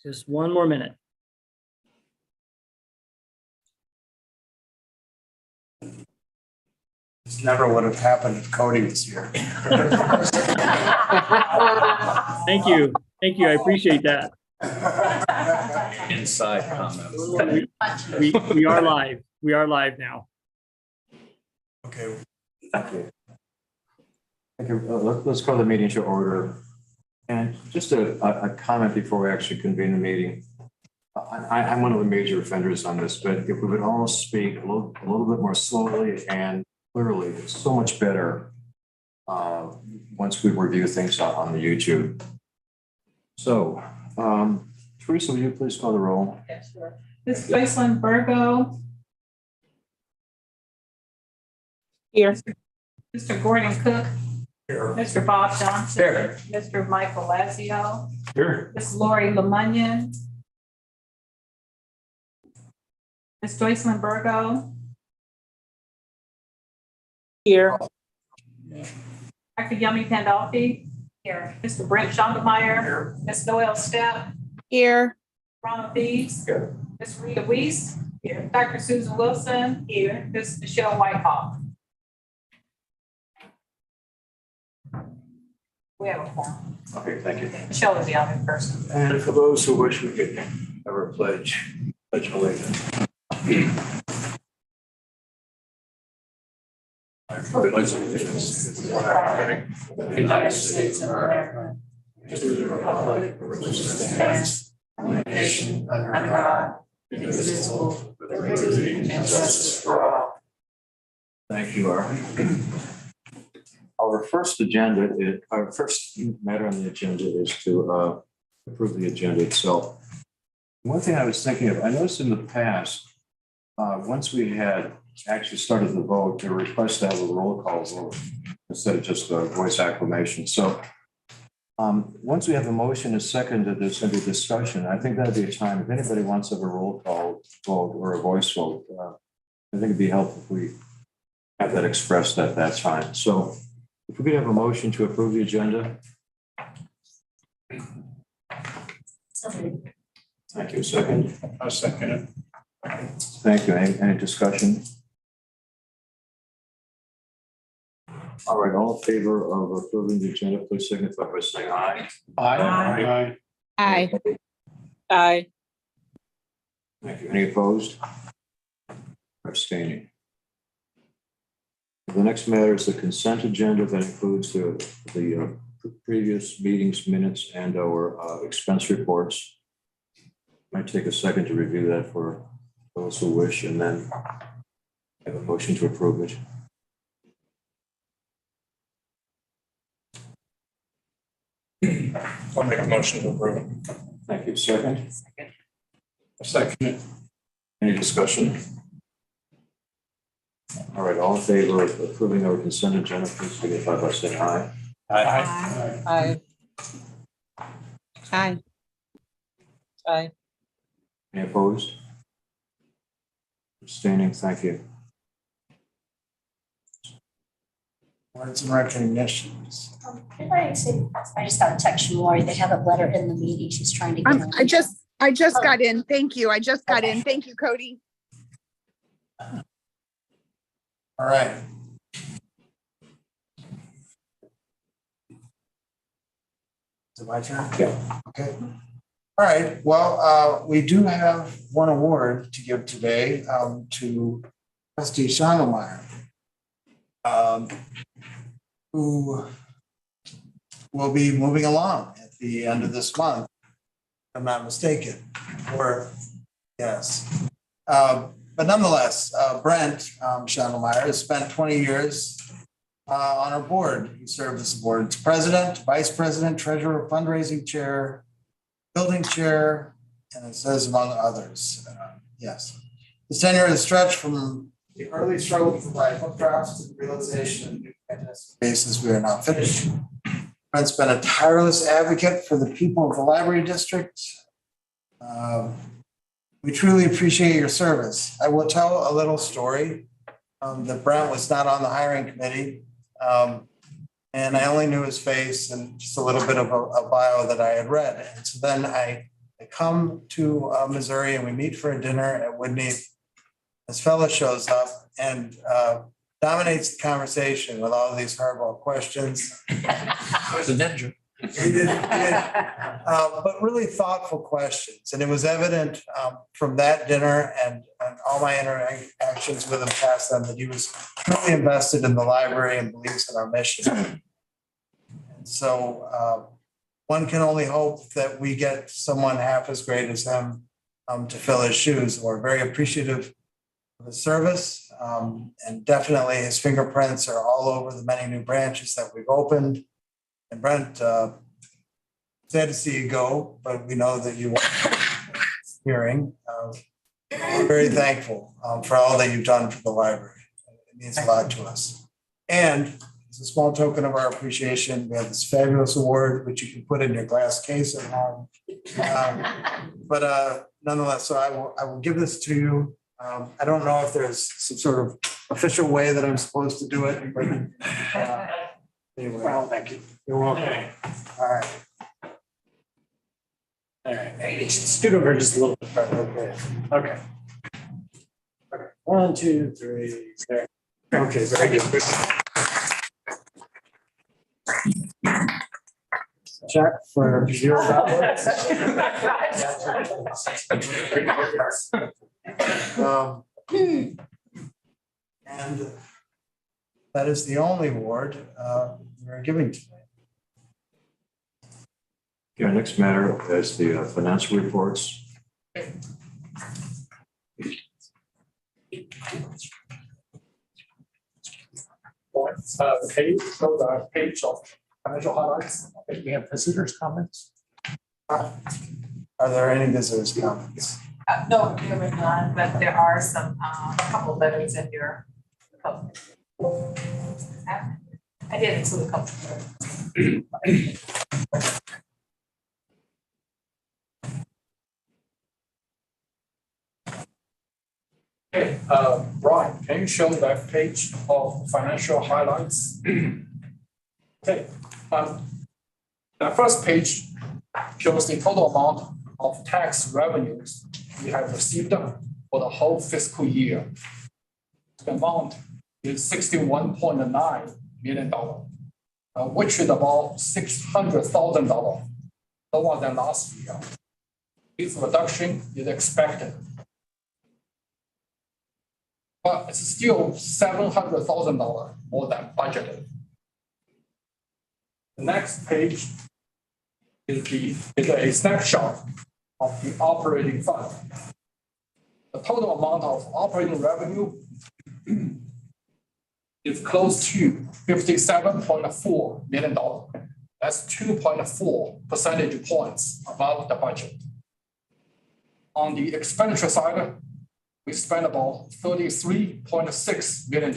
Just one more minute. This never would have happened if Cody was here. Thank you. Thank you. I appreciate that. Inside comments. We are live. We are live now. Okay. Okay, let's call the meeting to order. And just a comment before we actually convene the meeting. I'm one of the major offenders on this, but if we would all speak a little bit more slowly and clearly, it's so much better once we review things on the YouTube. So, Teresa, will you please call the roll? Yes, sure. Ms. Joycelyn Virgo. Here. Mr. Gordon Cook. Here. Mr. Bob Johnson. Here. Mr. Michael Lazio. Here. Ms. Lori Lemunion. Ms. Joycelyn Virgo. Here. Dr. Yummy Pandolfi. Here. Mr. Brent Schondemeyer. Here. Ms. Noel Stepp. Here. Ronald Thieves. Here. Ms. Rita Weiss. Here. Dr. Susan Wilson. Here. Ms. Michelle Whitehall. We have a form. Okay, thank you. Michelle is the other person. And for those who wish, we could have a pledge allegiance. I pledge allegiance to the flag of the United States of America, to the republic for which it stands, one nation under God, indivisible, with liberty and justice for all. Thank you, Art. Our first matter on the agenda is to approve the agenda itself. One thing I was thinking of, I noticed in the past, once we had actually started the vote, the request to have a roll call vote instead of just a voice acclamation. So once we have a motion, a second to this under discussion, I think that'd be a time, if anybody wants to have a roll call vote or a voice vote, I think it'd be helpful if we have that expressed at that time. So if we could have a motion to approve the agenda. Thank you. Second. I'll second it. Thank you. Any discussion? All right, all in favor of approving the agenda, please signify by saying aye. Aye. Aye. Aye. Thank you. Any opposed? Abstaining. The next matter is the consent agenda that includes the previous meetings minutes and our expense reports. Might take a second to review that for those who wish, and then have a motion to approve it. I'll make a motion to approve. Thank you. Second. I'll second it. Any discussion? All right, all in favor of approving our consent agenda, please signify by saying aye. Aye. Aye. Aye. Aye. Any opposed? Abstaining, thank you. Words and recognitions. I just got a text from Lori. They have a letter in the meeting. She's trying to get on. I just got in. Thank you. I just got in. Thank you, Cody. All right. Is it my turn? Yeah. Okay. All right. Well, we do have one award to give today to Trustee Schondemeyer, who will be moving along at the end of this month, if I'm not mistaken. Or, yes. But nonetheless, Brent Schondemeyer has spent 20 years on our board. He served as the board's president, vice president, treasurer, fundraising chair, building chair, and it says among others. Yes. His tenure has stretched from the early struggle to provide book drafts to the realization of new spaces we are now finishing. Brent's been a tireless advocate for the people of the library district. We truly appreciate your service. I will tell a little story that Brent was not on the hiring committee. And I only knew his face and just a little bit of a bio that I had read. And so then I I come to Missouri and we meet for a dinner at Whitney. This fellow shows up and dominates the conversation with all of these hardball questions. There's a ninja. He did, but really thoughtful questions. And it was evident from that dinner and all my interactions with him past them that he was really invested in the library and believes in our mission. And so one can only hope that we get someone half as great as him to fill his shoes. We're very appreciative of his service. And definitely his fingerprints are all over the many new branches that we've opened. And Brent, sad to see you go, but we know that you want hearing. We're very thankful for all that you've done for the library. It means a lot to us. And as a small token of our appreciation, we have this fabulous award, which you can put in your glass case at home. But nonetheless, so I will give this to you. I don't know if there's some sort of official way that I'm supposed to do it, but anyway. Well, thank you. You're welcome. All right. All right, hey, scoot over just a little bit further. Okay. Okay, 1, 2, 3, there. Okay, very good. Check for $0. And that is the only award we're giving today. Our next matter is the financial reports. Page, so the page of financial highlights. I think we have visitors' comments. Are there any visitors' comments? No, there were none, but there are some, a couple letters in your. I did include a couple. Okay, Brian, can you show that page of financial highlights? Okay, the first page shows the total amount of tax revenues we have received for the whole fiscal year. The amount is $61.9 million, which is about $600,000 lower than last year. This reduction is expected, but it's still $700,000 more than budgeted. The next page is a snapshot of the operating fund. The total amount of operating revenue is close to $57.4 million. That's 2.4 percentage points above the budget. On the expenditure side, we spent about $33.6 million,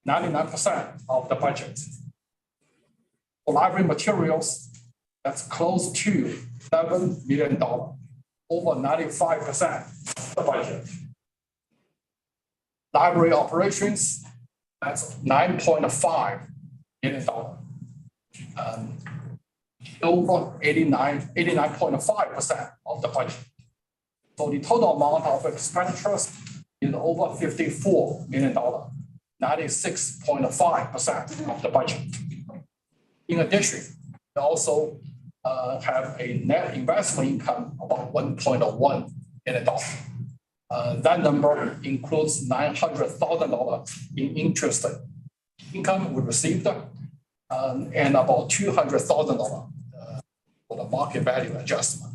99% of the budget. For library materials, that's close to $7 million, over 95% of the budget. Library operations, that's $9.5 million, over 89.5% of the budget. So the total amount of expenditures is over $54 million, 96.5% of the budget. In addition, we also have a net investment income about $1.1 million. That number includes $900,000 in interest income we received, and about $200,000 for the market value adjustment.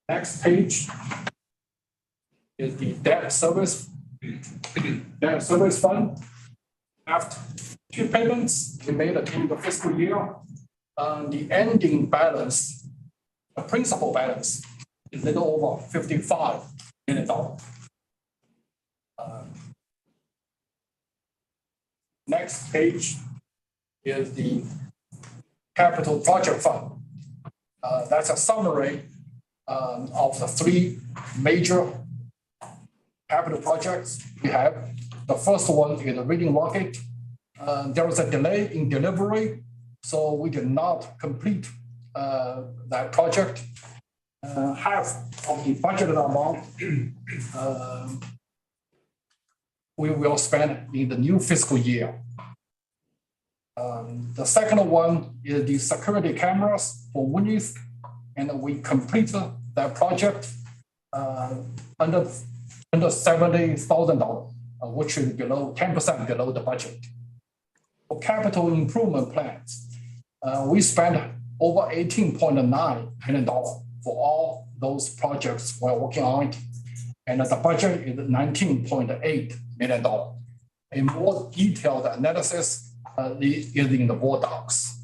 Next page is the debt service fund. After 2 payments we made in the fiscal year, the ending balance, the principal balance, is a little over $55 million. Next page is the capital project fund. That's a summary of the 3 major capital projects we have. The first one is the Reading Rocket. There was a delay in delivery, so we did not complete that project. Half of the budgeted amount we will spend in the new fiscal year. The second one is the security cameras for Winnie's, and we completed that project under $70,000, which is below 10% below the budget. For capital improvement plans, we spent over $18.9 million for all those projects we're working on, and the budget is $19.8 million. A more detailed analysis is in the board docs.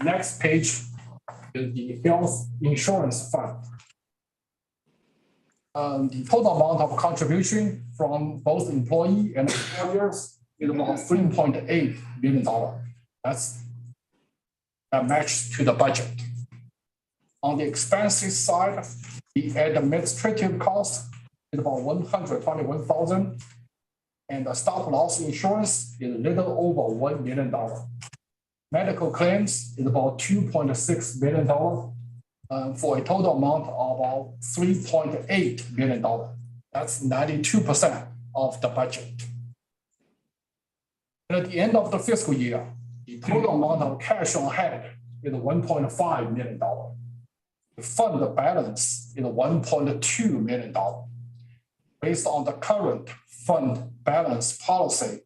Next page is the health insurance fund. The total amount of contribution from both employee and employers is about $3.8 million. That's a match to the budget. On the expenses side, the administrative cost is about $121,000, and the stop loss insurance is a little over $1 million. Medical claims is about $2.6 million, for a total amount of about $3.8 million. That's 92% of the budget. And at the end of the fiscal year, the total amount of cash on hand is $1.5 million. The fund balance is $1.2 million. Based on the current fund balance policy,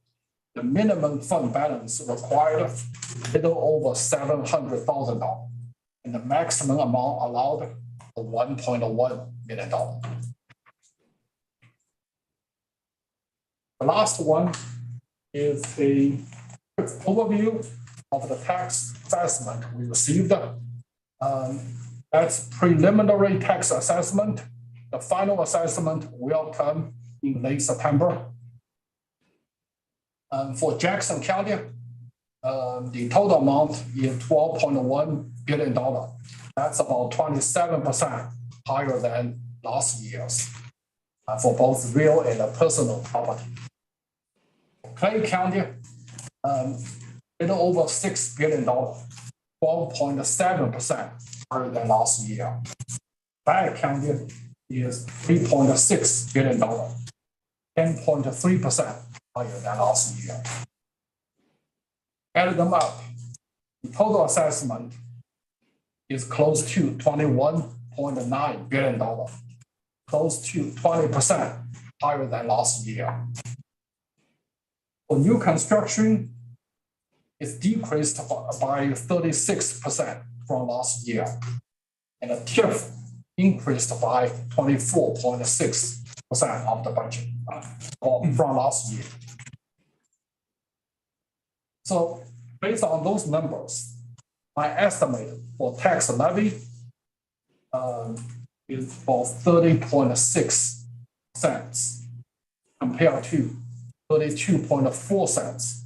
the minimum fund balance required is a little over $700,000, and the maximum amount allowed is $1.1 million. The last one is a quick overview of the tax assessment we received. That's preliminary tax assessment. The final assessment will come in late September. For Jackson County, the total amount is $12.1 billion. That's about 27% higher than last year's for both real and personal property. Clay County, little over $6 billion, 12.7% higher than last year. Bragg County is $3.6 billion, 10.3% higher than last year. Add them up, the total assessment is close to $21.9 billion, close to 20% higher than last year. For new construction, it's decreased by 36% from last year, and the TIF increased by 24.6% of the budget from last year. So based on those numbers, my estimate for tax levy is about 30.6 cents compared to 32.4 cents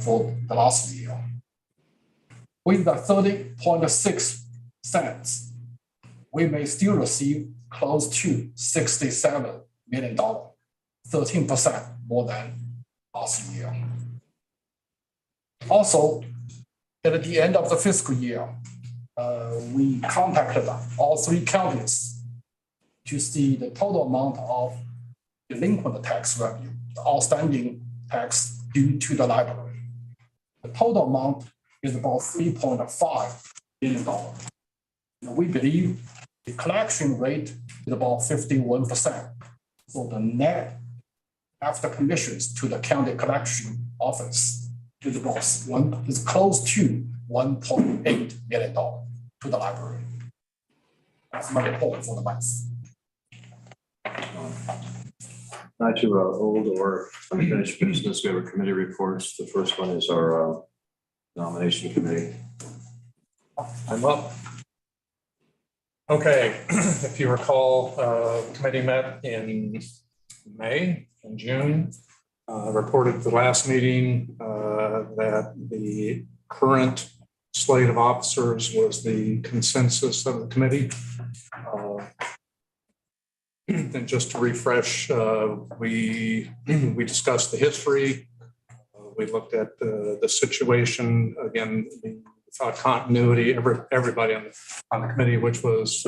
for the last year. With the 30.6 cents, we may still receive close to $67 million, 13% more than last year. Also, at the end of the fiscal year, we contacted all 3 counties to see the total amount of delinquent tax revenue, the outstanding tax due to the library. The total amount is about $3.5 billion. And we believe the collection rate is about 51%. So the net after commissions to the county collection office is about is close to $1.8 million to the library. That's my report for the month. Not too old or unfinished business. We have our committee reports. The first one is our nomination committee. I'm up. Okay, if you recall, committee met in May and June. Reported at the last meeting that the current slate of officers was the consensus of the committee. And just to refresh, we discussed the history. We looked at the situation. Again, the thought continuity, everybody on the committee, which was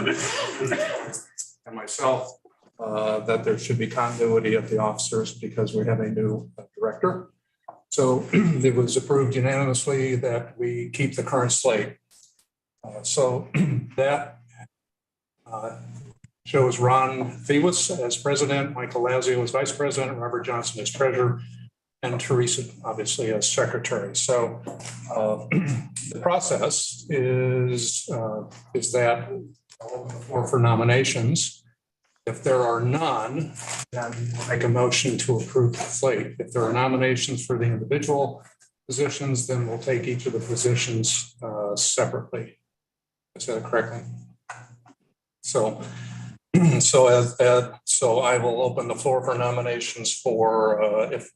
and myself, that there should be continuity of the officers because we have a new director. So it was approved unanimously that we keep the current slate. So that shows Ron Thewis as president, Michael Lazio as vice president, Robert Johnson as treasurer, and Teresa obviously as secretary. So the process is that I'll open the floor for nominations. If there are none, then we'll make a motion to approve the slate. If there are nominations for the individual positions, then we'll take each of the positions separately. Is that correctly? So I will open the floor for nominations for if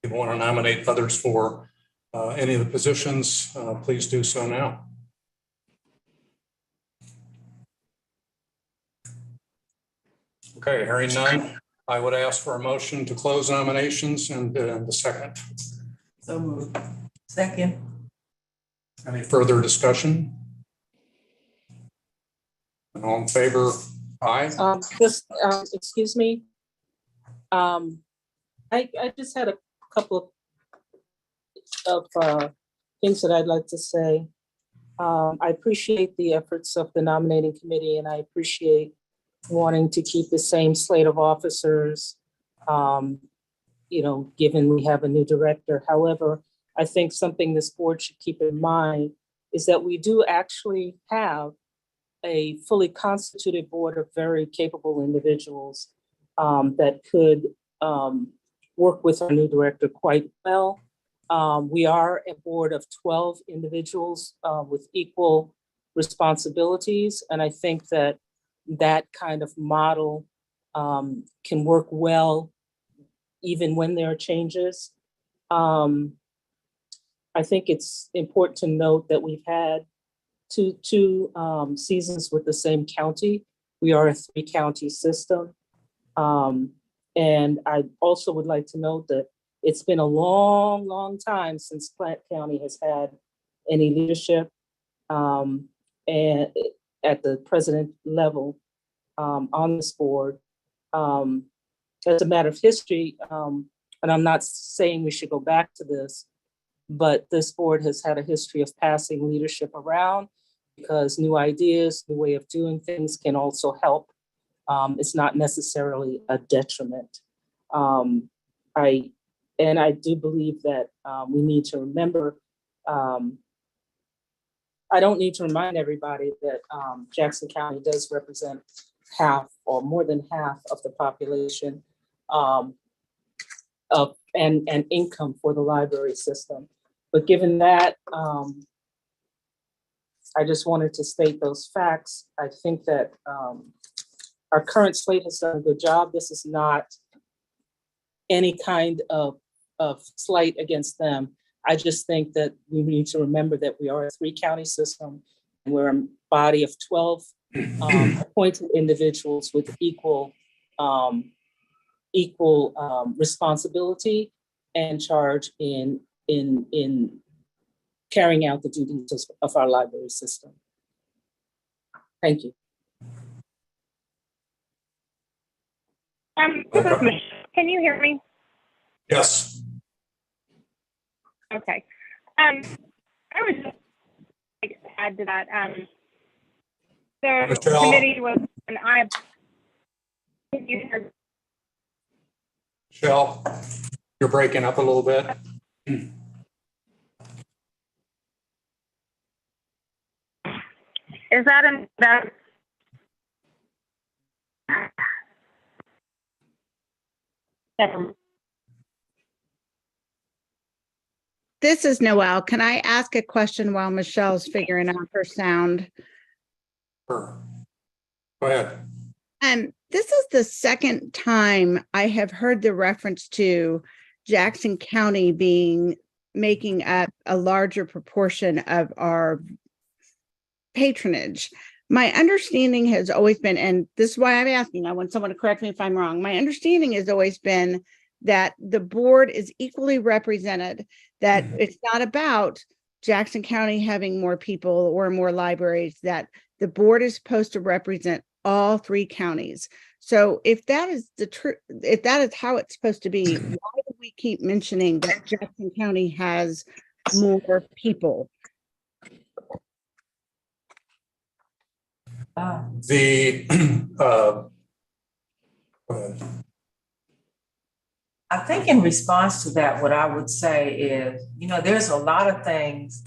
you want to nominate others for any of the positions, please do so now. Okay, hearing none, I would ask for a motion to close nominations and the second. So moved. Second. Any further discussion? All in favor? Aye. Excuse me. I just had a couple of things that I'd like to say. I appreciate the efforts of the nominating committee, and I appreciate wanting to keep the same slate of officers, given we have a new director. However, I think something this board should keep in mind is that we do actually have a fully constituted board of very capable individuals that could work with our new director quite well. We are a board of 12 individuals with equal responsibilities, and I think that kind of model can work well even when there are changes. I think it's important to note that we've had two seasons with the same county. We are a 3-county system. And I also would like to note that it's been a long, long time since Platte County has had any leadership and at the president level on this board. As a matter of history, and I'm not saying we should go back to this, but this board has had a history of passing leadership around because new ideas, new way of doing things can also help. It's not necessarily a detriment. I do believe that we need to remember, I don't need to remind everybody that Jackson County does represent half or more than half of the population and income for the library system. But given that, I just wanted to state those facts. I think that our current slate has done a good job. This is not any kind of slight against them. I just think that we need to remember that we are a 3-county system and we're a body of 12 appointed individuals with equal responsibility and charge in carrying out the duties of our library system. Thank you. This is Michelle. Can you hear me? Yes. Okay. I would just like to add to that. The Michelle. committee was, and I. Can you hear? Michelle, you're breaking up a little bit. Is that an that? Never. This is Noelle. Can I ask a question while Michelle's figuring out her sound? Sure. Go ahead. This is the second time I have heard the reference to Jackson County making up a larger proportion of our patronage. My understanding has always been, and this is why I'm asking, I want someone to correct me if I'm wrong. My understanding has always been that the board is equally represented, that it's not about Jackson County having more people or more libraries, that the board is supposed to represent all 3 counties. So if that is the truth, if that is how it's supposed to be, why do we keep mentioning that Jackson County has more people? The, go ahead. I think in response to that, what I would say is, there's a lot of things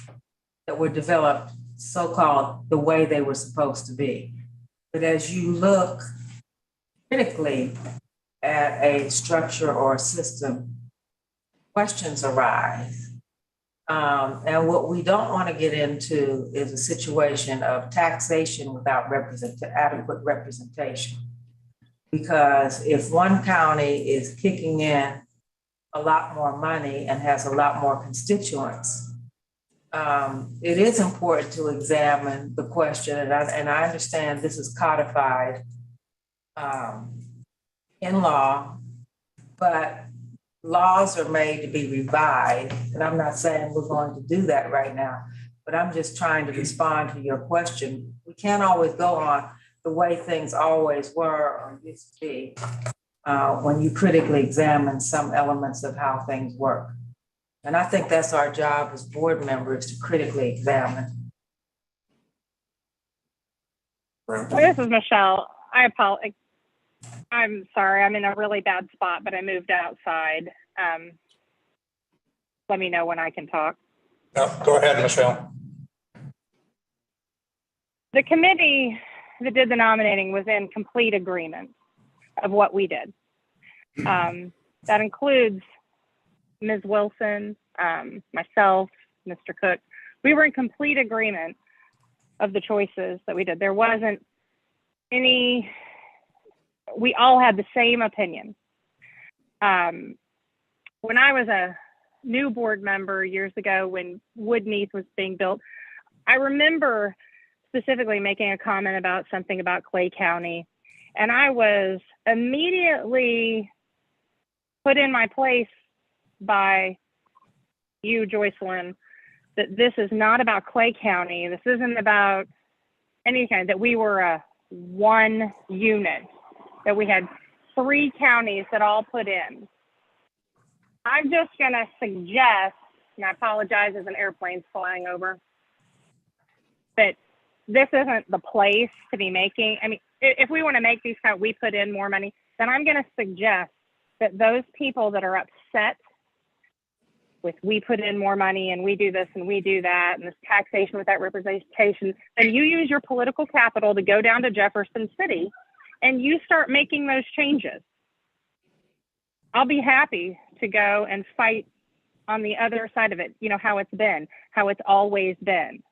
that were developed so-called the way they were supposed to be. But as you look critically at a structure or a system, questions arise. And what we don't want to get into is a situation of taxation without adequate representation. Because if one county is kicking in a lot more money and has a lot more constituents, it is important to examine the question, and I understand this is codified in law, but laws are made to be revised, and I'm not saying we're going to do that right now, but I'm just trying to respond to your question. We can't always go on the way things always were or used to be when you critically examine some elements of how things work. And I think that's our job as board members, to critically examine. This is Michelle. I apologize. I'm sorry. I'm in a really bad spot, but I moved outside. Let me know when I can talk. No, go ahead, Michelle. The committee that did the nominating was in complete agreement of what we did. That includes Ms. Wilson, myself, Mr. Cook. We were in complete agreement of the choices that we did. There wasn't any, we all had the same opinion. When I was a new board member years ago, when Woodneath was being built, I remember specifically making a comment about something about Clay County, and I was immediately put in my place by you, Joycelyn, that this is not about Clay County. This isn't about anything, that we were a one unit, that we had 3 counties that all put in. I'm just gonna suggest, and I apologize as an airplane's flying over, that this isn't the place to be making, I mean, if we wanna make these we put in more money, then I'm gonna suggest that those people that are upset with we put in more money and we do this and we do that and this taxation without representation, then you use your political capital to go down to Jefferson City and you start making those changes. I'll be happy to go and fight on the other side of it, how it's been, how it's always been.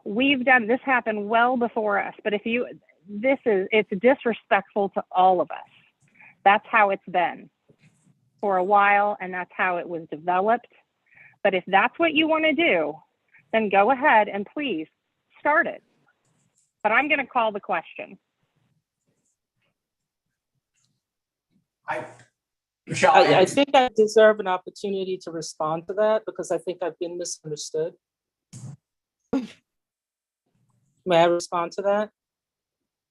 We've done, this happened well before us, but it's disrespectful to all of us. That's how it's been for a while, and that's how it was developed. But if that's what you want to do, then go ahead and please start it. But I'm going to call the question. Michelle, I think I deserve an opportunity to respond to that because I think I've been misunderstood. May I respond to that?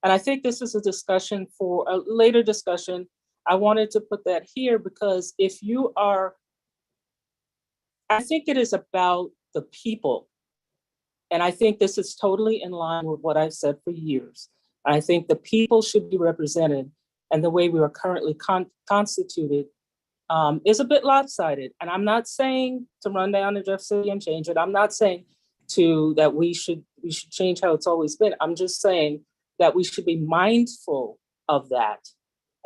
And I think this is a discussion for a later discussion. I wanted to put that here because if you are, I think it is about the people. And I think this is totally in line with what I've said for years. I think the people should be represented, and the way we are currently constituted is a bit lopsided. And I'm not saying to run down to Jeff City and change it. I'm not saying that we should change how it's always been. I'm just saying that we should be mindful of that,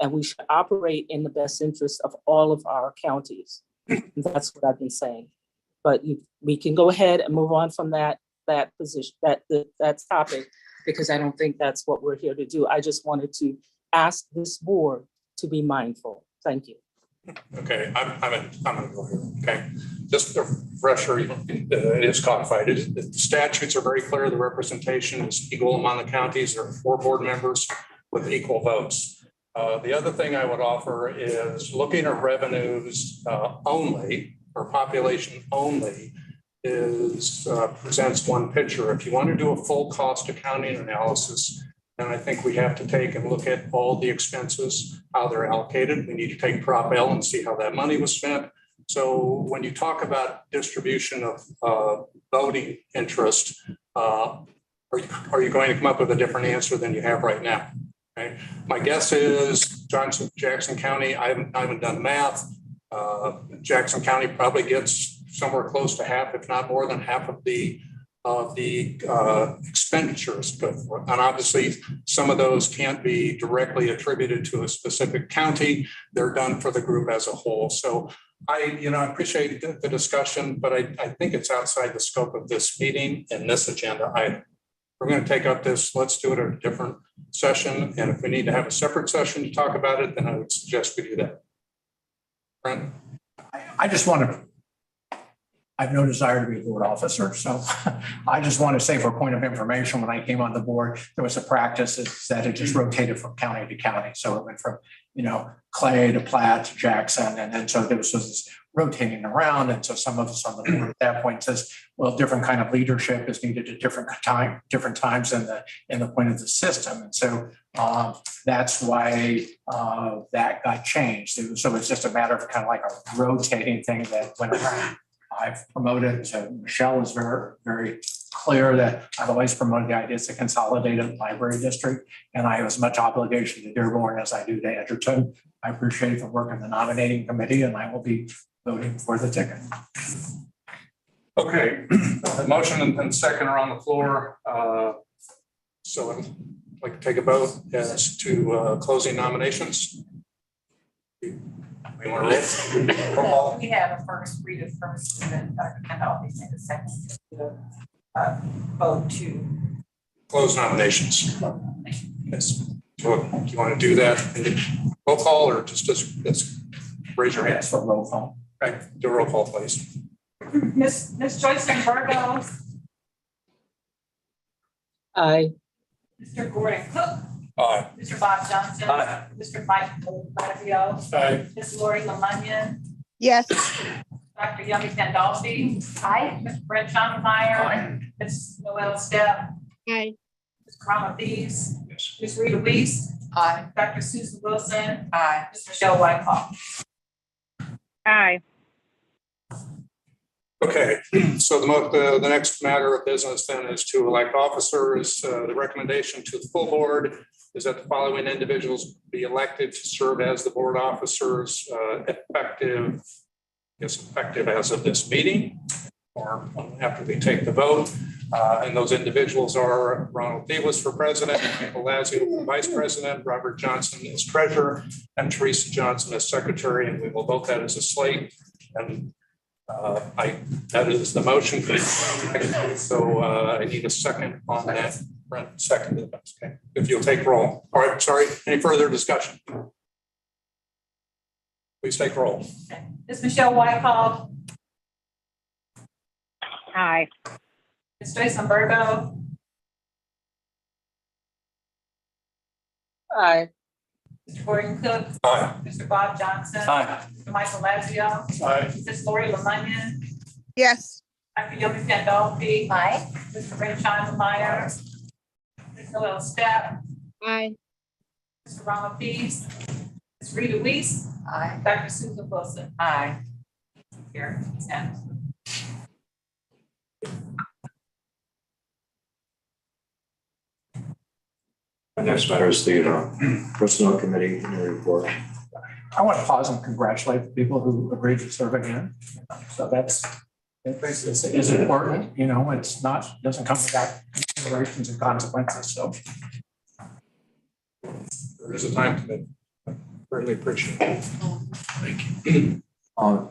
and we should operate in the best interest of all of our counties. That's what I've been saying. But we can go ahead and move on from that position, that topic, because I don't think that's what we're here to do. I just wanted to ask this board to be mindful. Thank you. Okay, I'm gonna go here. Okay, just a refresher, it is codified. The statutes are very clear. The representation is equal among the counties. There are 4 board members with equal votes. The other thing I would offer is looking at revenues only, or population only, presents one picture. If you want to do a full cost accounting analysis, then I think we have to take and look at all the expenses, how they're allocated. We need to take Prop L and see how that money was spent. So when you talk about distribution of voting interest, are you going to come up with a different answer than you have right now? Okay. My guess is Jackson County, I haven't done math. Jackson County probably gets somewhere close to half, if not more than half of the expenditures. But and obviously, some of those can't be directly attributed to a specific county. They're done for the group as a whole. So I appreciate the discussion, but I think it's outside the scope of this meeting and this agenda item. We're going to take up this. Let's do it at a different session. And if we need to have a separate session to talk about it, then I would suggest we do that. Brent? I just want to, I have no desire to be a board officer. So I just want to say, for a point of information, when I came on the board, there was a practice that it just rotated from county to county. So it went from, Clay to Platte to Jackson. And then so there was this rotating around. And so some of us on the board at that point says, well, different kind of leadership is needed at different times in the point of the system. And so that's why that got changed. So it's just a matter of kind of like a rotating thing that went around. I've promoted to Michelle is very, very clear that I've always promoted the idea it's a consolidated library district, and I have as much obligation to Dearborn as I do to Edgerton. I appreciate the work in the nominating committee, and I will be voting for the ticket. Okay, the motion and second are on the floor. So I'd like to take a vote as to closing nominations. We want to roll? We have a first, read it first, and then Dr. Kendall, please make a second vote to Close nominations. Yes. So do you want to do that in roll call or just raise your hand? Yes, for roll call. Right, do a roll call, please. Miss Joyce Virgo. Aye. Mr. Gordon Cook. Aye. Mr. Bob Johnson. Aye. Mr. Michael Fazio. Aye. Ms. Lori Lemunion. Yes. Dr. Yummy Pandolfi. Aye. Mr. Brent Schottenmeyer. Ms. Noel Stepp. Aye. Ms. Karama Thies. Ms. Rita Weiss. Aye. Dr. Susan Wilson. Aye. Ms. Michelle Whitehall. Aye. Okay, so the next matter of business then is to elect officers. The recommendation to the full board is that the following individuals be elected to serve as the board officers effective as of this meeting or after we take the vote. And those individuals are Ronald Davis for president, Michael Lazio for vice president, Robert Johnson as treasurer, and Teresa Johnson as secretary. And we will vote that as a slate. And that is the motion. So I need a second on that. Brent seconded. Okay. If you'll take roll. All right. Sorry. Any further discussion? Please take roll. Ms. Michelle Whitehall. Aye. Ms. Joyce Virgo. Aye. Mr. Gordon Cook. Aye. Mr. Bob Johnson. Aye. Mr. Michael Lazio. Aye. Ms. Lori Lemunion. Yes. Dr. Yummy Pandolfi. Aye. Mr. Brent Schottenmeyer. Ms. Noel Stepp. Aye. Mr. Ronald Thies. Ms. Rita Weiss. Aye. Dr. Susan Wilson. Aye. Here, stand. The next matter is the personnel committee report. I want to pause and congratulate the people who agreed to serve again. So it's important, it's not, doesn't come without considerations and consequences. So There is a time commitment. Really appreciate it. Thank you.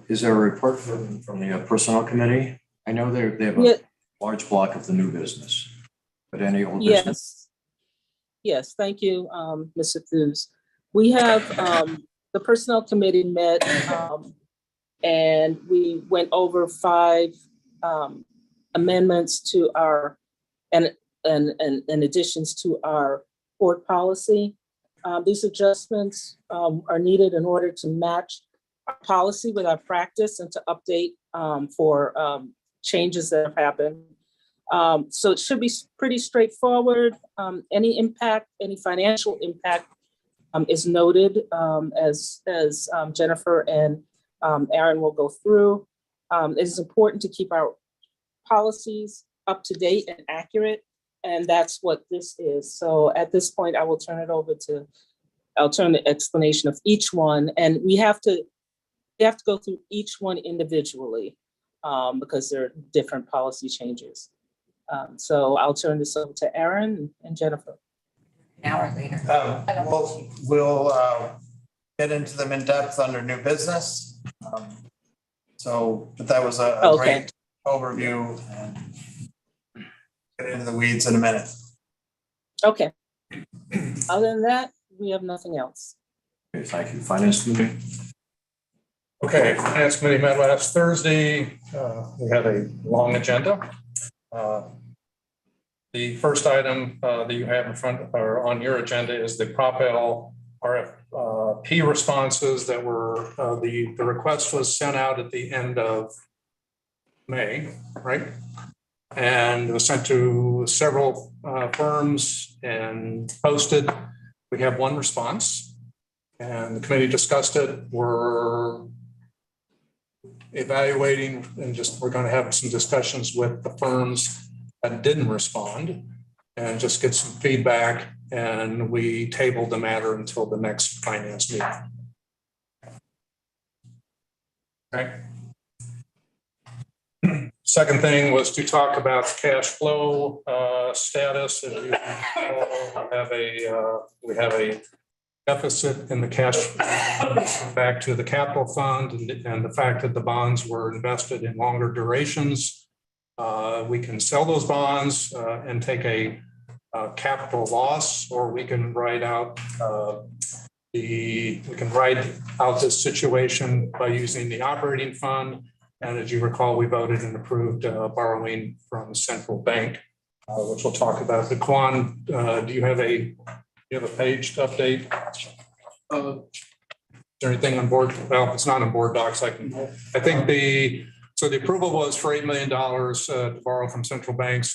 Is there a report from the personnel committee? I know they have Yeah. a large block of the new business, but any old business? Yes. Yes, thank you, Mr. Thews. We have, the personnel committee met, and we went over 5 amendments to our, and additions to our board policy. These adjustments are needed in order to match our policy with our practice and to update for changes that have happened. So it should be pretty straightforward. Any impact, any financial impact is noted as Jennifer and Aaron will go through. It is important to keep our policies up to date and accurate, and that's what this is. So at this point, I will turn it over to, I'll turn the explanation of each one, and we have to go through each one individually because they're different policy changes. So I'll turn this over to Aaron and Jennifer. An hour later. We'll get into them in depth under new business. But that was a great overview, and get into the weeds in a minute. Okay. Other than that, we have nothing else. Okay, thank you. Finance Committee. Okay, Finance Committee met last Thursday. We had a long agenda. The first item that you have in front or on your agenda is the Prop L RFP responses that were, the request was sent out at the end of May, right? And it was sent to several firms and posted. We have one response, and the committee discussed it. We're evaluating and we're going to have some discussions with the firms that didn't respond and just get some feedback, and we tabled the matter until the next finance meeting. Okay. Second thing was to talk about cash flow status. As you we have a deficit in the cash back to the capital fund, and the fact that the bonds were invested in longer durations. We can sell those bonds and take a capital loss, or we can ride out this situation by using the operating fund. And as you recall, we voted and approved borrowing from the central bank, which we'll talk about. But Kwan, do you have a page to update? Is there anything on board? Well, it's not on board docs. I think the approval was for $8 million to borrow from central bank.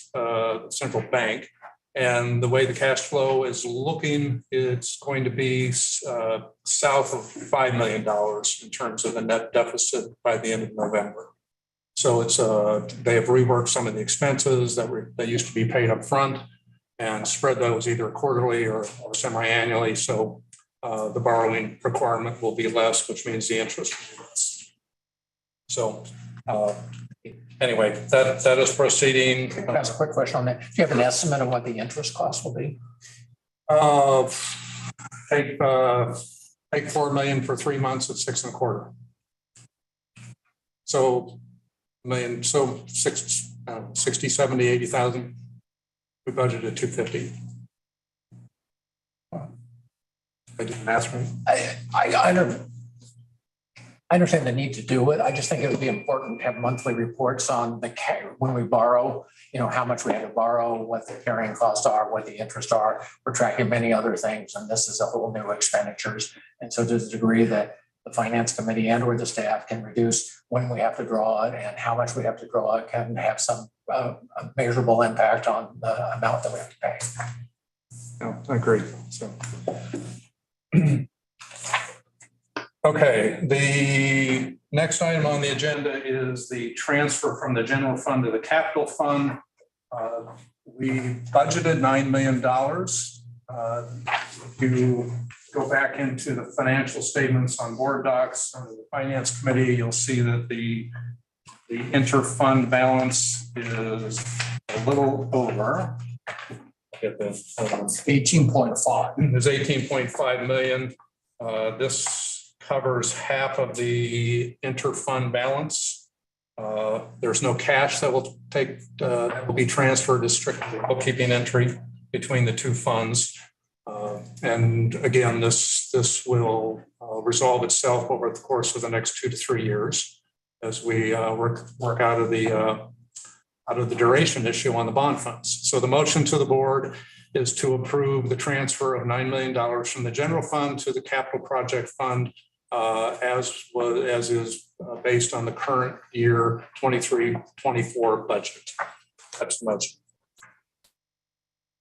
And the way the cash flow is looking, it's going to be south of $5 million in terms of the net deficit by the end of November. So it's they have reworked some of the expenses that used to be paid up front and spread those either quarterly or semi-annually. So the borrowing requirement will be less, which means the interest will be less. So anyway, that is proceeding. That's a quick question on that. Do you have an estimate of what the interest cost will be? Take $4 million for 3 months at 6.25. So $1 million, so 60, 70, 80,000. We budgeted 250. I did the math right. I understand the need to do it. I just think it would be important to have monthly reports on when we borrow, how much we had to borrow, what the carrying costs are, what the interest are. We're tracking many other things, and this is a whole new expenditures. And so to the degree that the finance committee and or the staff can reduce when we have to draw it and how much we have to draw it, can have some measurable impact on the amount that we have to pay. No, I agree. So. Okay, the next item on the agenda is the transfer from the general fund to the capital fund. We budgeted $9 million. If you go back into the financial statements on board docs under the finance committee, you'll see that the inter-fund balance is a little over. Get this 18.5. There's 18.5 million. This covers half of the inter-fund balance. There's no cash that will that will be transferred to strictly bookkeeping entry between the two funds. And again, this will resolve itself over the course of the next 2 to 3 years as we work out of the duration issue on the bond funds. So the motion to the board is to approve the transfer of $9 million from the general fund to the capital project fund as is based on the current year 23-24 budget. That's the motion.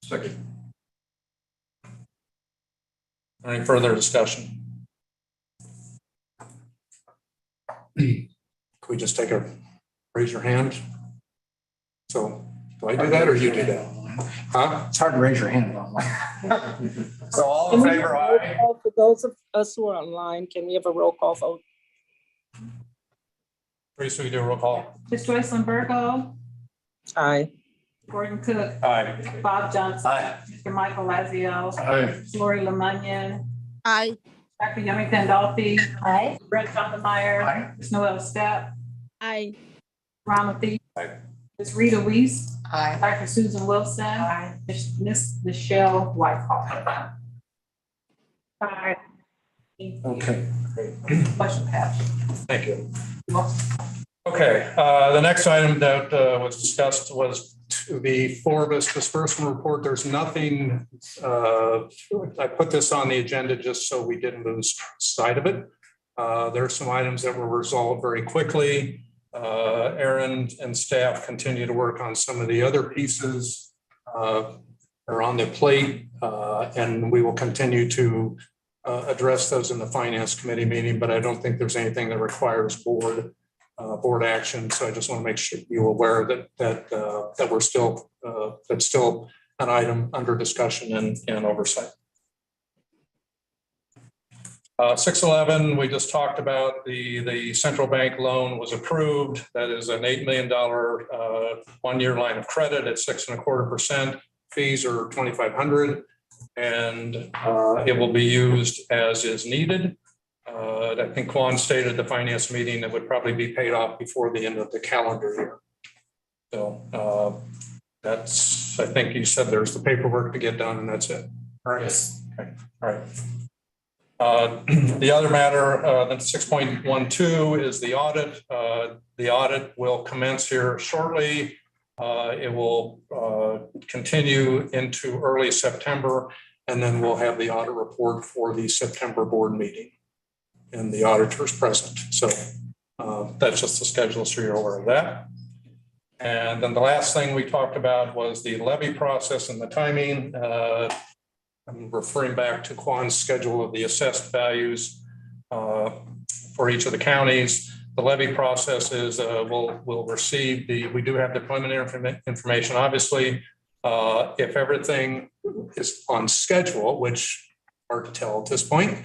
Second. Any further discussion? Can we just take a, raise your hand? So do I do that or you do that? Huh? It's hard to raise your hand online. So all in favor, aye. For those of us who are online, can we have a roll call vote? Teresa, we do a roll call. Ms. Joycelyn Virgo, Aye. Gordon Cook, Aye. Mr. Bob Johnson. Aye. Mr. Michael Lazio, Aye. Ms. Lori Lemunion, Aye. Dr. Yemi Pandolfi, Aye. Brett Stoppenmeyer, Aye. Ms. Noel Stepp, Aye. Ron Mathies, Aye. Ms. Rita Weiss, Aye. Dr. Susan Wilson, Aye. Ms. Michelle Whitehall. Aye. Okay. Motion passed. Thank you. Okay, the next item that was discussed was the Forbes disbursement report. There's nothing, I put this on the agenda just so we didn't lose sight of it. There are some items that were resolved very quickly. Aaron and staff continue to work on some of the other pieces that are on their plate, and we will continue to address those in the finance committee meeting, but I don't think there's anything that requires board action. So I just want to make sure you're aware that we're still, that's still an item under discussion and oversight. 611, we just talked about the central bank loan was approved. That is an $8 million 1-year line of credit at 6.25%. Fees are $2,500, and it will be used as is needed. I think Quan stated at the finance meeting that would probably be paid off before the end of the calendar year. So that's, I think you said there's the paperwork to get done and that's it. All right. Yes. Okay. All right. The other matter, then 6.12 is the audit. The audit will commence here shortly. It will continue into early September, and then we'll have the audit report for the September board meeting and the auditors present. So that's just the schedule, so you're aware of that. And then the last thing we talked about was the levy process and the timing. I'm referring back to Quan's schedule of the assessed values for each of the counties. The levy process is we'll receive we do have the preliminary information, obviously. If everything is on schedule, which hard to tell at this point,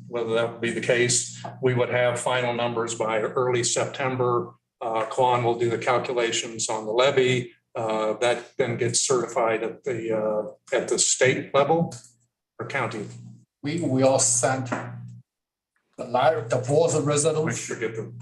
whether that would be the case, we would have final numbers by early September. Quan will do the calculations on the levy. That then gets certified at the state level or county. We will send the board's resolution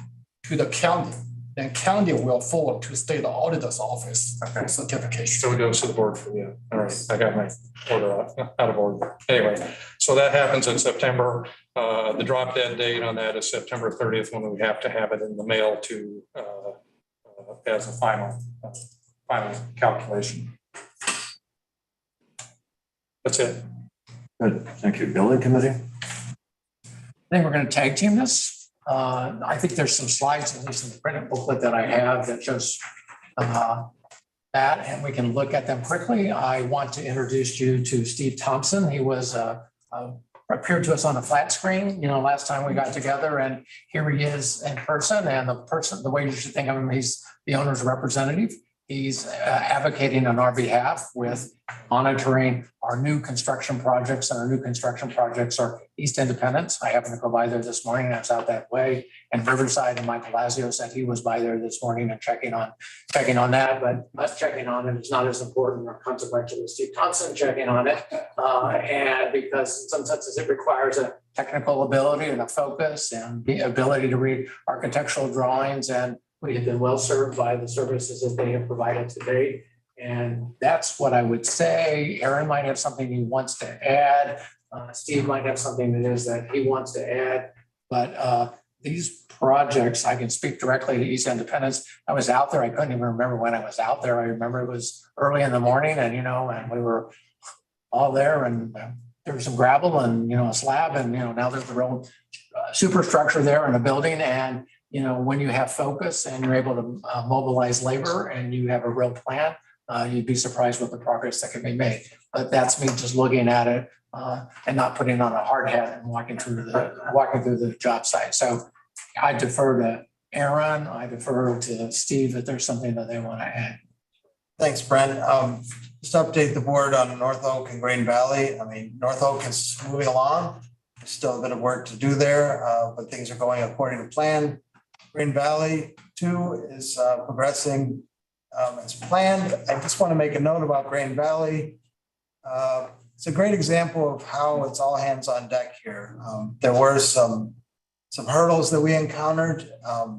to the county. Then county will forward to state auditor's office for certification. So it goes to the board for you. All right, I got my order out of order. Anyway, so that happens in September. The drop dead date on that is September 30th, when we have to have it in the mail to as a final calculation. That's it. Good, thank you. Building committee? I think we're going to tag team this. I think there's some slides, at least in the printed booklet that I have, that shows that, and we can look at them quickly. I want to introduce you to Steve Thompson. He was appeared to us on a flat screen, last time we got together, and here he is in person. And the way you should think of him, he's the owner's representative. He's advocating on our behalf with monitoring our new construction projects, and our new construction projects are East Independence. I happened to go by there this morning, and I was out that way. And Riverside, and Michael Lazio said he was by there this morning and checking on that, but us checking on it is not as important or consequential as Steve Thompson checking on it. And because in some senses it requires a technical ability and a focus and the ability to read architectural drawings, and we have been well served by the services that they have provided to date. And that's what I would say. Aaron might have something he wants to add. Steve might have something that he wants to add. But these projects, I can speak directly to East Independence. I was out there. I couldn't even remember when I was out there. I remember it was early in the morning, and and we were all there, and there was some gravel and, a slab and, now there's a real superstructure there in a building. And, when you have focus and you're able to mobilize labor and you have a real plan, you'd be surprised with the progress that can be made. But that's me just looking at it and not putting on a hard hat and walking through the job site. So I defer to Aaron, I defer to Steve if there's something that they want to add. Thanks, Brent. Just to update the board on North Oak and Green Valley. I mean, North Oak is moving along. There's still a bit of work to do there, but things are going according to plan. Green Valley 2 is progressing as planned. I just want to make a note about Green Valley. It's a great example of how it's all hands on deck here. There were some hurdles that we encountered.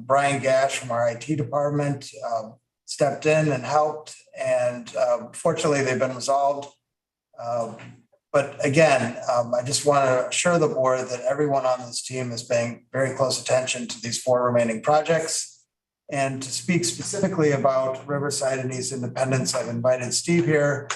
Brian Gash from our IT department stepped in and helped, and fortunately they've been resolved. But again, I just want to assure the board that everyone on this team is paying very close attention to these 4 remaining projects. And to speak specifically about Riverside and East Independence, I've invited Steve here.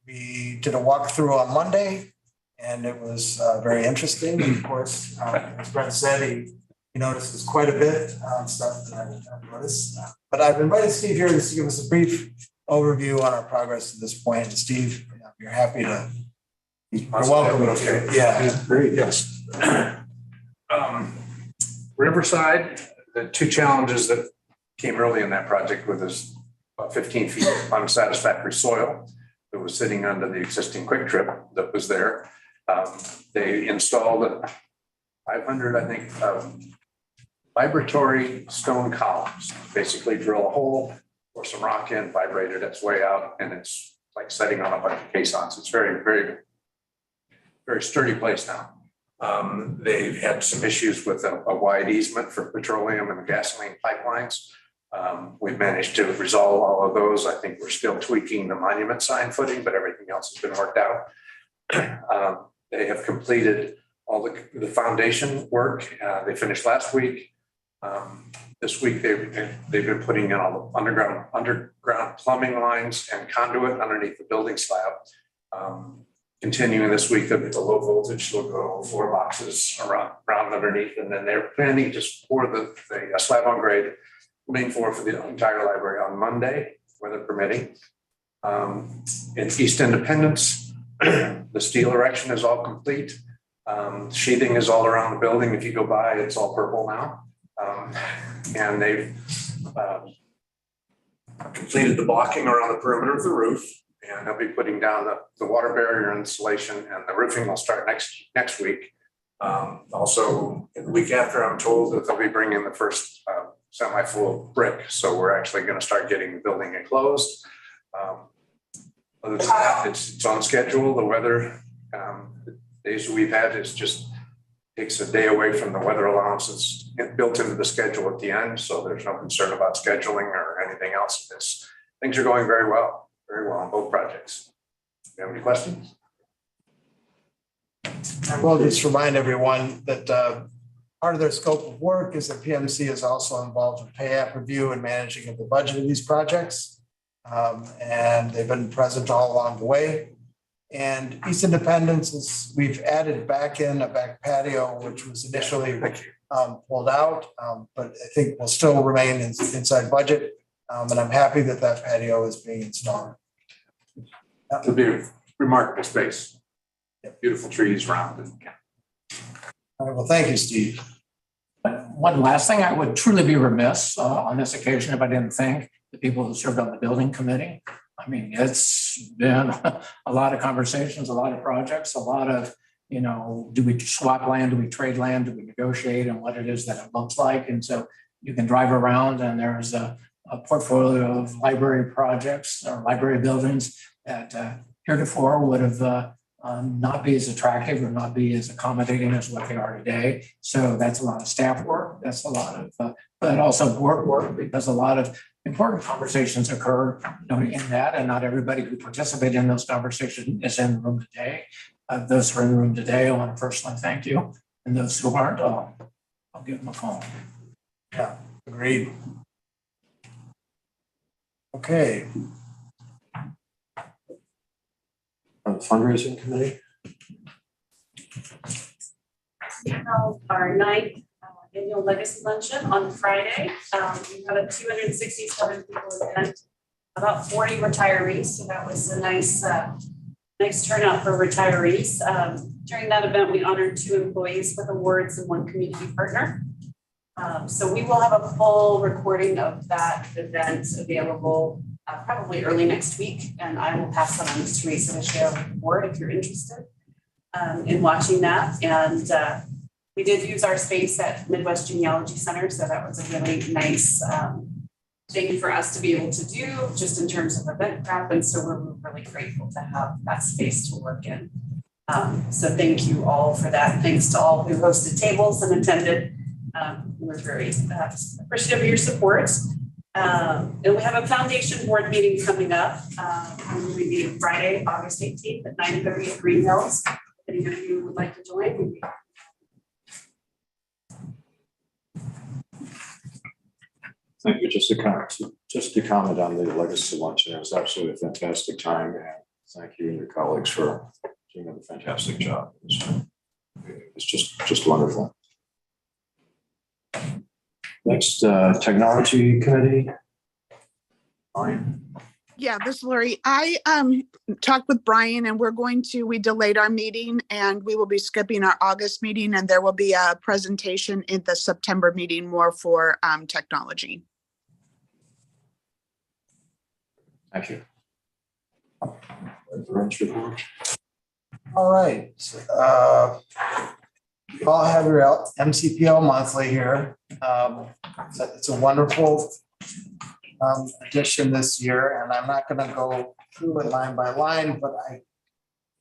We did a walkthrough on Monday, and it was very interesting. And of course, as Brent said, he notices quite a bit of stuff that I've noticed. But I've invited Steve here just to give us a brief overview on our progress to this point. And Steve, if you're happy to, you're welcome. Okay. Yeah. Great. Yes. Riverside, the 2 challenges that came early in that project with is about 15 feet of unsatisfactory soil that was sitting under the existing quick trip that was there. They installed 500, I think, vibratory stone columns. Basically drill a hole, pour some rock in, vibrate it its way out, and it's like setting on a bunch of caissons. It's very, very, very sturdy place now. They've had some issues with a wide easement for petroleum and gasoline pipelines. We've managed to resolve all of those. I think we're still tweaking the monument sign footing, but everything else has been worked out. They have completed all the foundation work. They finished last week. This week they've been putting in all the underground plumbing lines and conduit underneath the building slab. Continuing this week, the low voltage will go 4 boxes around underneath, and then they're planning to pour the slab on grade main floor for the entire library on Monday, weather permitting. In East Independence, the steel erection is all complete. Sheathing is all around the building. If you go by, it's all purple now. And they've completed the blocking around the perimeter of the roof, and they'll be putting down the water barrier insulation, and the roofing will start next week. Also, the week after, I'm told that they'll be bringing the first semi-full brick. So we're actually going to start getting the building enclosed. Other than that, it's on schedule. The weather, the days we've had is just takes a day away from the weather allowances built into the schedule at the end. So there's no concern about scheduling or anything else. Things are going very well on both projects. Do you have any questions? I will just remind everyone that part of their scope of work is that PMC is also involved with pay app review and managing of the budget of these projects. And they've been present all along the way. And East Independence is, we've added back in a back patio, which was initially pulled out, but I think will still remain inside budget. And I'm happy that that patio is being installed. It'll be a remarkable space. Beautiful trees around it. All right, well, thank you, Steve. One last thing, I would truly be remiss on this occasion if I didn't thank the people who served on the building committee. I mean, it's been a lot of conversations, a lot of projects, a lot of, do we swap land, do we trade land, do we negotiate, and what it is that it looks like. And so you can drive around and there's a portfolio of library projects or library buildings that heretofore would have not be as attractive or not be as accommodating as what they are today. So that's a lot of staff work. That's a lot of, but also board work, because a lot of important conversations occur in that, and not everybody who participated in those conversations is in the room today. Those who are in the room today, I want to personally thank you. And those who aren't, I'll give them a call. Yeah, agreed. Okay. On the fundraising committee? We held our ninth annual legacy luncheon on Friday. We had a 267 people event, about 40 retirees. So that was a nice turnout for retirees. During that event, we honored 2 employees with awards and 1 community partner. So we will have a full recording of that event available probably early next week. And I will pass that on to Teresa to share with the board if you're interested in watching that. And we did use our space at Midwest Genealogy Center. So that was a really nice thing for us to be able to do just in terms of event prep. And so we're really grateful to have that space to work in. So thank you all for that. Thanks to all who hosted tables and attended. We're very appreciative of your support. And we have a foundation board meeting coming up. We'll be meeting Friday, August 18th at 9:30 at Green Hills. If any of you would like to join, we'd be Thank you. Just to comment on the legacy luncheon, it was absolutely a fantastic time, and thank you and your colleagues for doing a fantastic job. It's just wonderful. Next, technology committee. Brian. Yeah, this is Lori. I talked with Brian and we delayed our meeting and we will be skipping our August meeting, and there will be a presentation in the September meeting more for technology. Thank you. All right. You all have your MCPL monthly here. It's a wonderful edition this year, and I'm not going to go through it line by line, but I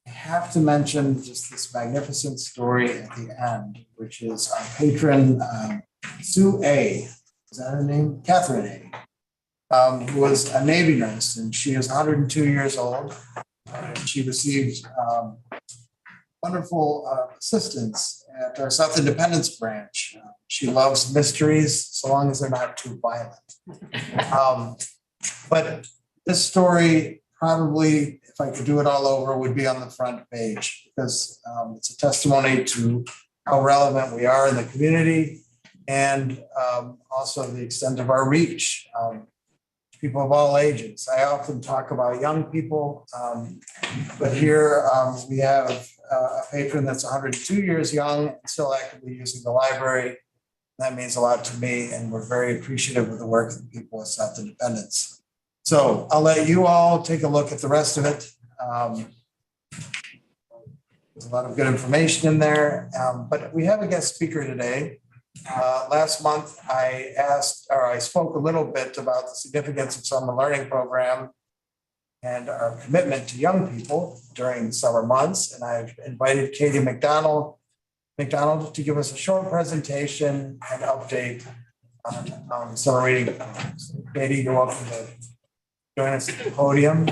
have to mention just this magnificent story at the end, which is our patron, Sue A. Is that her name? Catherine A. Who was a Navy nurse, and she is 102 years old. She received wonderful assistance at our South Independence branch. She loves mysteries, so long as they're not too violent. But this story probably, if I could do it all over, would be on the front page, because it's a testimony to how relevant we are in the community, and also the extent of our reach. People of all ages. I often talk about young people, but here we have a patron that's 102 years young and still actively using the library. That means a lot to me, and we're very appreciative of the work of the people at South Independence. So I'll let you all take a look at the rest of it. There's a lot of good information in there, but we have a guest speaker today. Last month, I spoke a little bit about the significance of summer learning program and our commitment to young people during the summer months. And I've invited Katie McDonald to give us a short presentation and update on summer reading. So Katie, you're welcome to join us at the podium.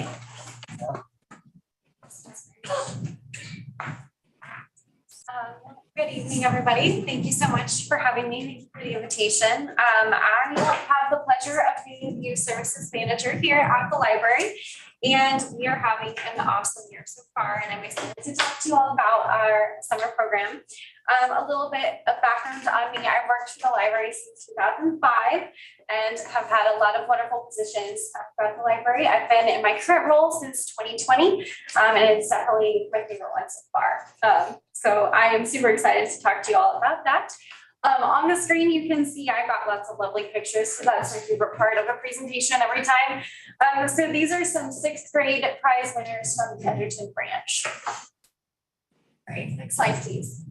Good evening, everybody. Thank you so much for having me. Thank you for the invitation. I have the pleasure of being the youth services manager here at the library, and we are having an awesome year so far. And I'm excited to talk to you all about our summer program. A little bit of background on me. I've worked for the library since 2005 and have had a lot of wonderful positions throughout the library. I've been in my current role since 2020, and it's definitely my favorite one so far. So I am super excited to talk to you all about that. On the screen, you can see I've got lots of lovely pictures. So that's my favorite part of a presentation every time. So these are some 6th grade prize winners from the Edgerton branch. All right, next slide, please.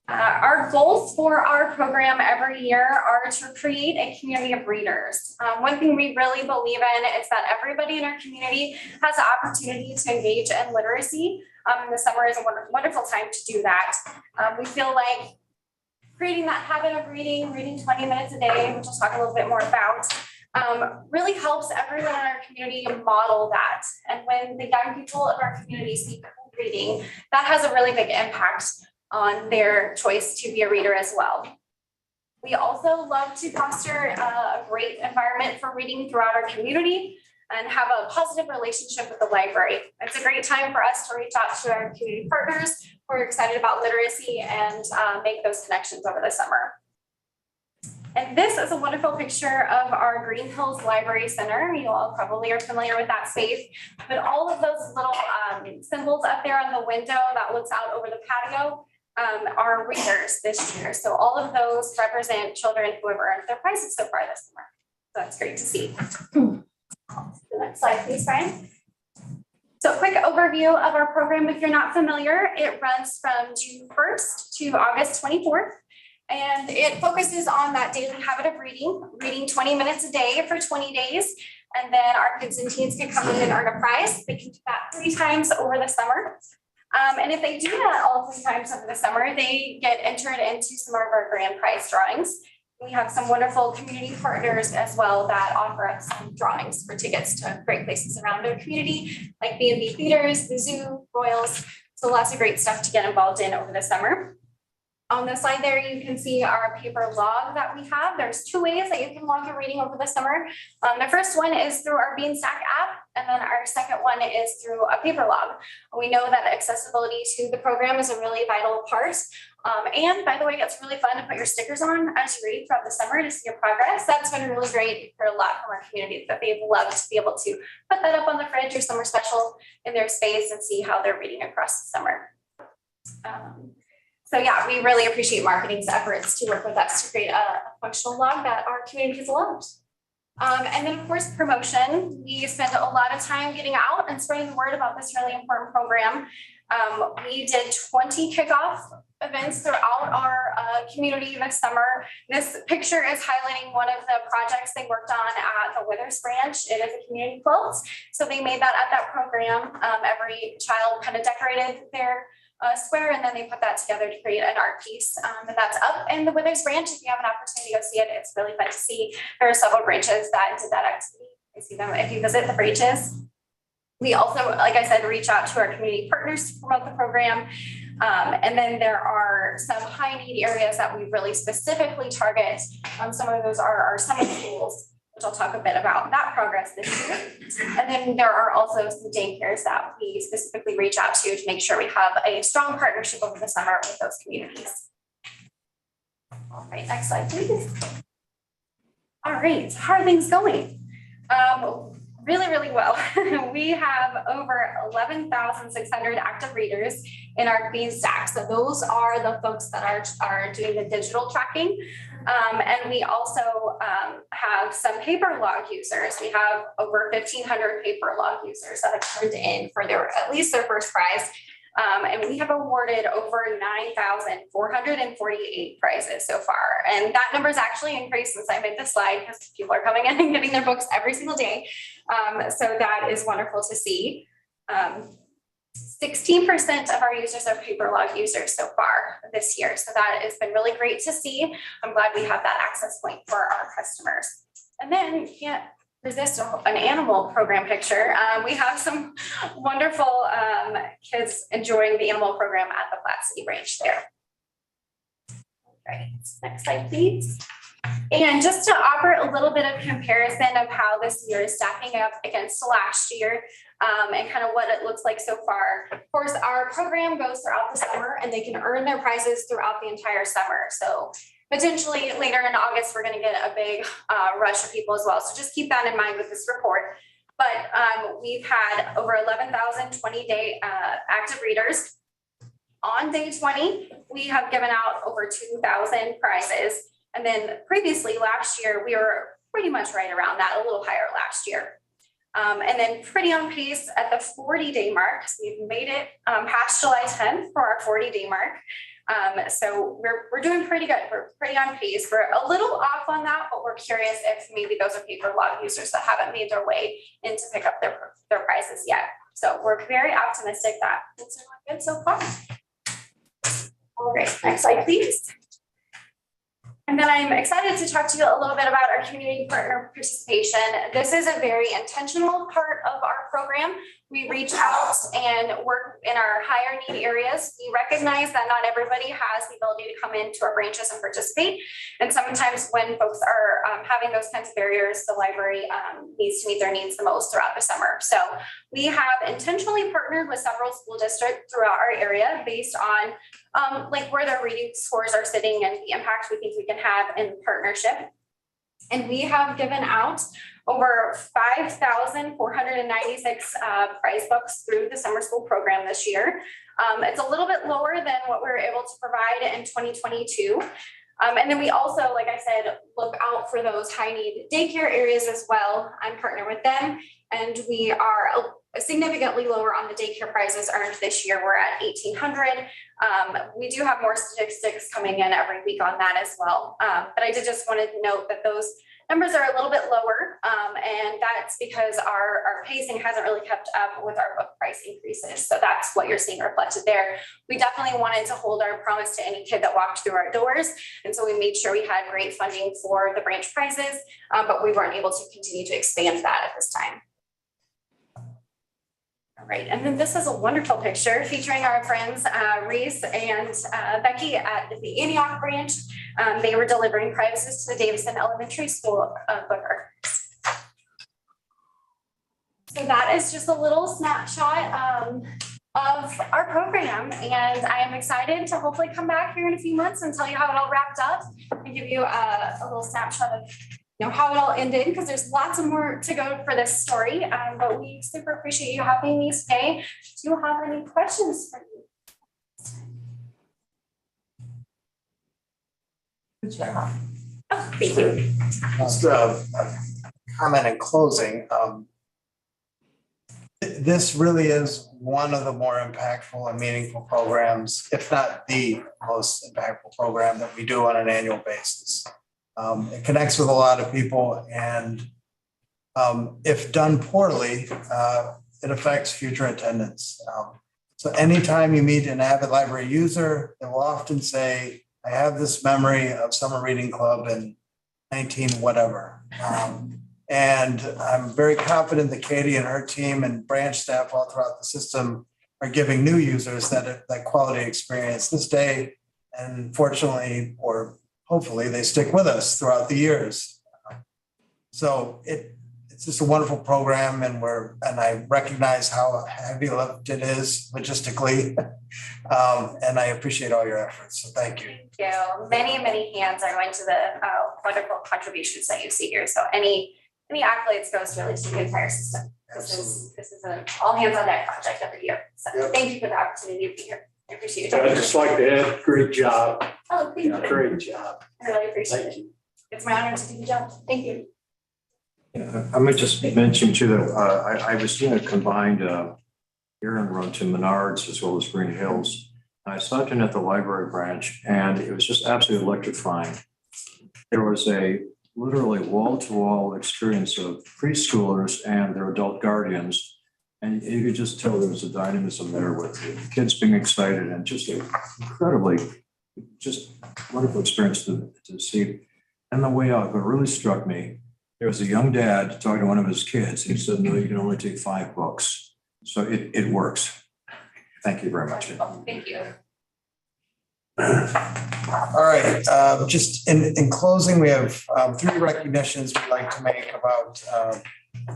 Our goals for our program every year are to create a community of readers. One thing we really believe in is that everybody in our community has the opportunity to engage in literacy. The summer is a wonderful time to do that. We feel like creating that habit of reading 20 minutes a day, which we'll talk a little bit more about, really helps everyone in our community model that. And when the young people of our community see reading, that has a really big impact on their choice to be a reader as well. We also love to foster a great environment for reading throughout our community. and have a positive relationship with the library. It's a great time for us to reach out to our community partners who are excited about literacy and make those connections over the summer. And this is a wonderful picture of our Green Hills Library Center. You all probably are familiar with that space, but all of those little symbols up there on the window that looks out over the patio are readers this year. So all of those represent children who have earned their prizes so far this summer. So that's great to see. The next slide, please, Brian. So a quick overview of our program. If you're not familiar, it runs from June 1st to August 24th. And it focuses on that daily habit of reading 20 minutes a day for 20 days. And then our kids and teens can come in and earn a prize. They can do that 3 times over the summer. And if they do that all 3 times over the summer, they get entered into some of our grand prize drawings. We have some wonderful community partners as well that offer us some drawings for tickets to great places around our community, like B&B Theaters, the Zoo, Royals. So lots of great stuff to get involved in over the summer. On the slide there, you can see our paper log that we have. There's 2 ways that you can log your reading over the summer. The first one is through our Beanstack app, and then our second one is through a paper log. We know that accessibility to the program is a really vital part. And by the way, it's really fun to put your stickers on as you read throughout the summer to see your progress. That's been really great for a lot from our community that they've loved to be able to put that up on the fridge or somewhere special in their space and see how they're reading across the summer. So yeah, we really appreciate marketing's efforts to work with us to create a functional log that our community has loved. And then of course, promotion. We spend a lot of time getting out and spreading the word about this really important program. We did 20 kickoff events throughout our community this summer. This picture is highlighting one of the projects they worked on at the Withers branch. It is a community quilt. So they made that at that program. Every child kind of decorated their square, and then they put that together to create an art piece. And that's up in the Withers branch. If you have an opportunity to go see it, it's really fun to see. There are several branches that did that activity. I see them if you visit the branches. We also, like I said, reach out to our community partners to promote the program. And then there are some high need areas that we really specifically target. Some of those are our summer schools, which I'll talk a bit about that progress this year. And then there are also some daycares that we specifically reach out to make sure we have a strong partnership over the summer with those communities. All right, next slide, please. All right, how are things going? Really, really well. We have over 11,600 active readers in our Beanstack. So those are the folks that are doing the digital tracking. And we also have some paper log users. We have over 1,500 paper log users that have turned in for at least their first prize. And we have awarded over 9,448 prizes so far. And that number has actually increased since I made this slide because people are coming in and getting their books every single day. So that is wonderful to see. 16% of our users are paper log users so far this year. So that has been really great to see. I'm glad we have that access point for our customers. And then, yeah, resist an animal program picture. We have some wonderful kids enjoying the animal program at the Platte City branch there. All right, next slide, please. And just to offer a little bit of comparison of how this year is stacking up against last year and kind of what it looks like so far. Of course, our program goes throughout the summer and they can earn their prizes throughout the entire summer. So potentially later in August, we're going to get a big rush of people as well. So just keep that in mind with this report. But we've had over 11,000 20-day active readers. On day 20, we have given out over 2,000 prizes. And then previously last year, we were pretty much right around that, a little higher last year. And then pretty on pace at the 40-day mark. So we've made it past July 10th for our 40-day mark. So we're doing pretty good. We're pretty on pace. We're a little off on that, but we're curious if maybe those are paper log users that haven't made their way in to pick up their prizes yet. So we're very optimistic that it's doing good so far. All right, next slide, please. And then I'm excited to talk to you a little bit about our community partner participation. This is a very intentional part of our program. We reach out and work in our higher need areas. We recognize that not everybody has the ability to come into our branches and participate. And sometimes when folks are having those kinds of barriers, the library needs to meet their needs the most throughout the summer. So we have intentionally partnered with several school districts throughout our area based on like where their reading scores are sitting and the impact we think we can have in partnership. And we have given out over 5,496 prize books through the summer school program this year. It's a little bit lower than what we were able to provide in 2022. And then we also, like I said, look out for those high need daycare areas as well. I'm partnered with them, and we are significantly lower on the daycare prizes earned this year. We're at 1,800. We do have more statistics coming in every week on that as well. But I did just want to note that those numbers are a little bit lower, and that's because our pacing hasn't really kept up with our book price increases. So that's what you're seeing reflected there. We definitely wanted to hold our promise to any kid that walked through our doors. And so we made sure we had great funding for the branch prizes, but we weren't able to continue to expand that at this time. All right, and then this is a wonderful picture featuring our friends Reese and Becky at the Antioch branch. They were delivering prizes to the Davison Elementary School booker. So that is just a little snapshot of our program, and I am excited to hopefully come back here in a few months and tell you how it all wrapped up and give you a little snapshot of how it all ended, because there's lots of more to go for this story. But we super appreciate you having me today. Do you have any questions for me? Good job. Oh, thank you. Just a comment in closing. This really is one of the more impactful and meaningful programs, if not the most impactful program that we do on an annual basis. It connects with a lot of people, and if done poorly, it affects future attendance. So anytime you meet an avid library user, they will often say, I have this memory of summer reading club in 19 whatever. And I'm very confident that Katie and her team and branch staff all throughout the system are giving new users that quality experience this day. And fortunately, or hopefully, they stick with us throughout the years. So it's just a wonderful program, and I recognize how heavy lift it is logistically, and I appreciate all your efforts. So thank you. Thank you. Many, many hands are going to the wonderful contributions that you see here. So any accolades goes really to the entire system. This is an all hands on deck project every year. So Thank you for the opportunity to be here. I appreciate it. I'd just like to add, great job. Oh, thank you. Great job. I really appreciate it. It's my honor to do the job. Thank you. Yeah, I might just mention too that I was doing a combined errand run to Menards as well as Green Hills. I stopped in at the library branch, and it was just absolutely electrifying. There was a literally wall-to-wall experience of preschoolers and their adult guardians. And you could just tell there was a dynamism there with the kids being excited, and just an incredibly, just wonderful experience to see. And the way out, what really struck me, there was a young dad talking to one of his kids. He said, no, you can only take 5 books. So it works. Thank you very much. Thank you. All right, just in closing, we have 3 recognitions we'd like to make about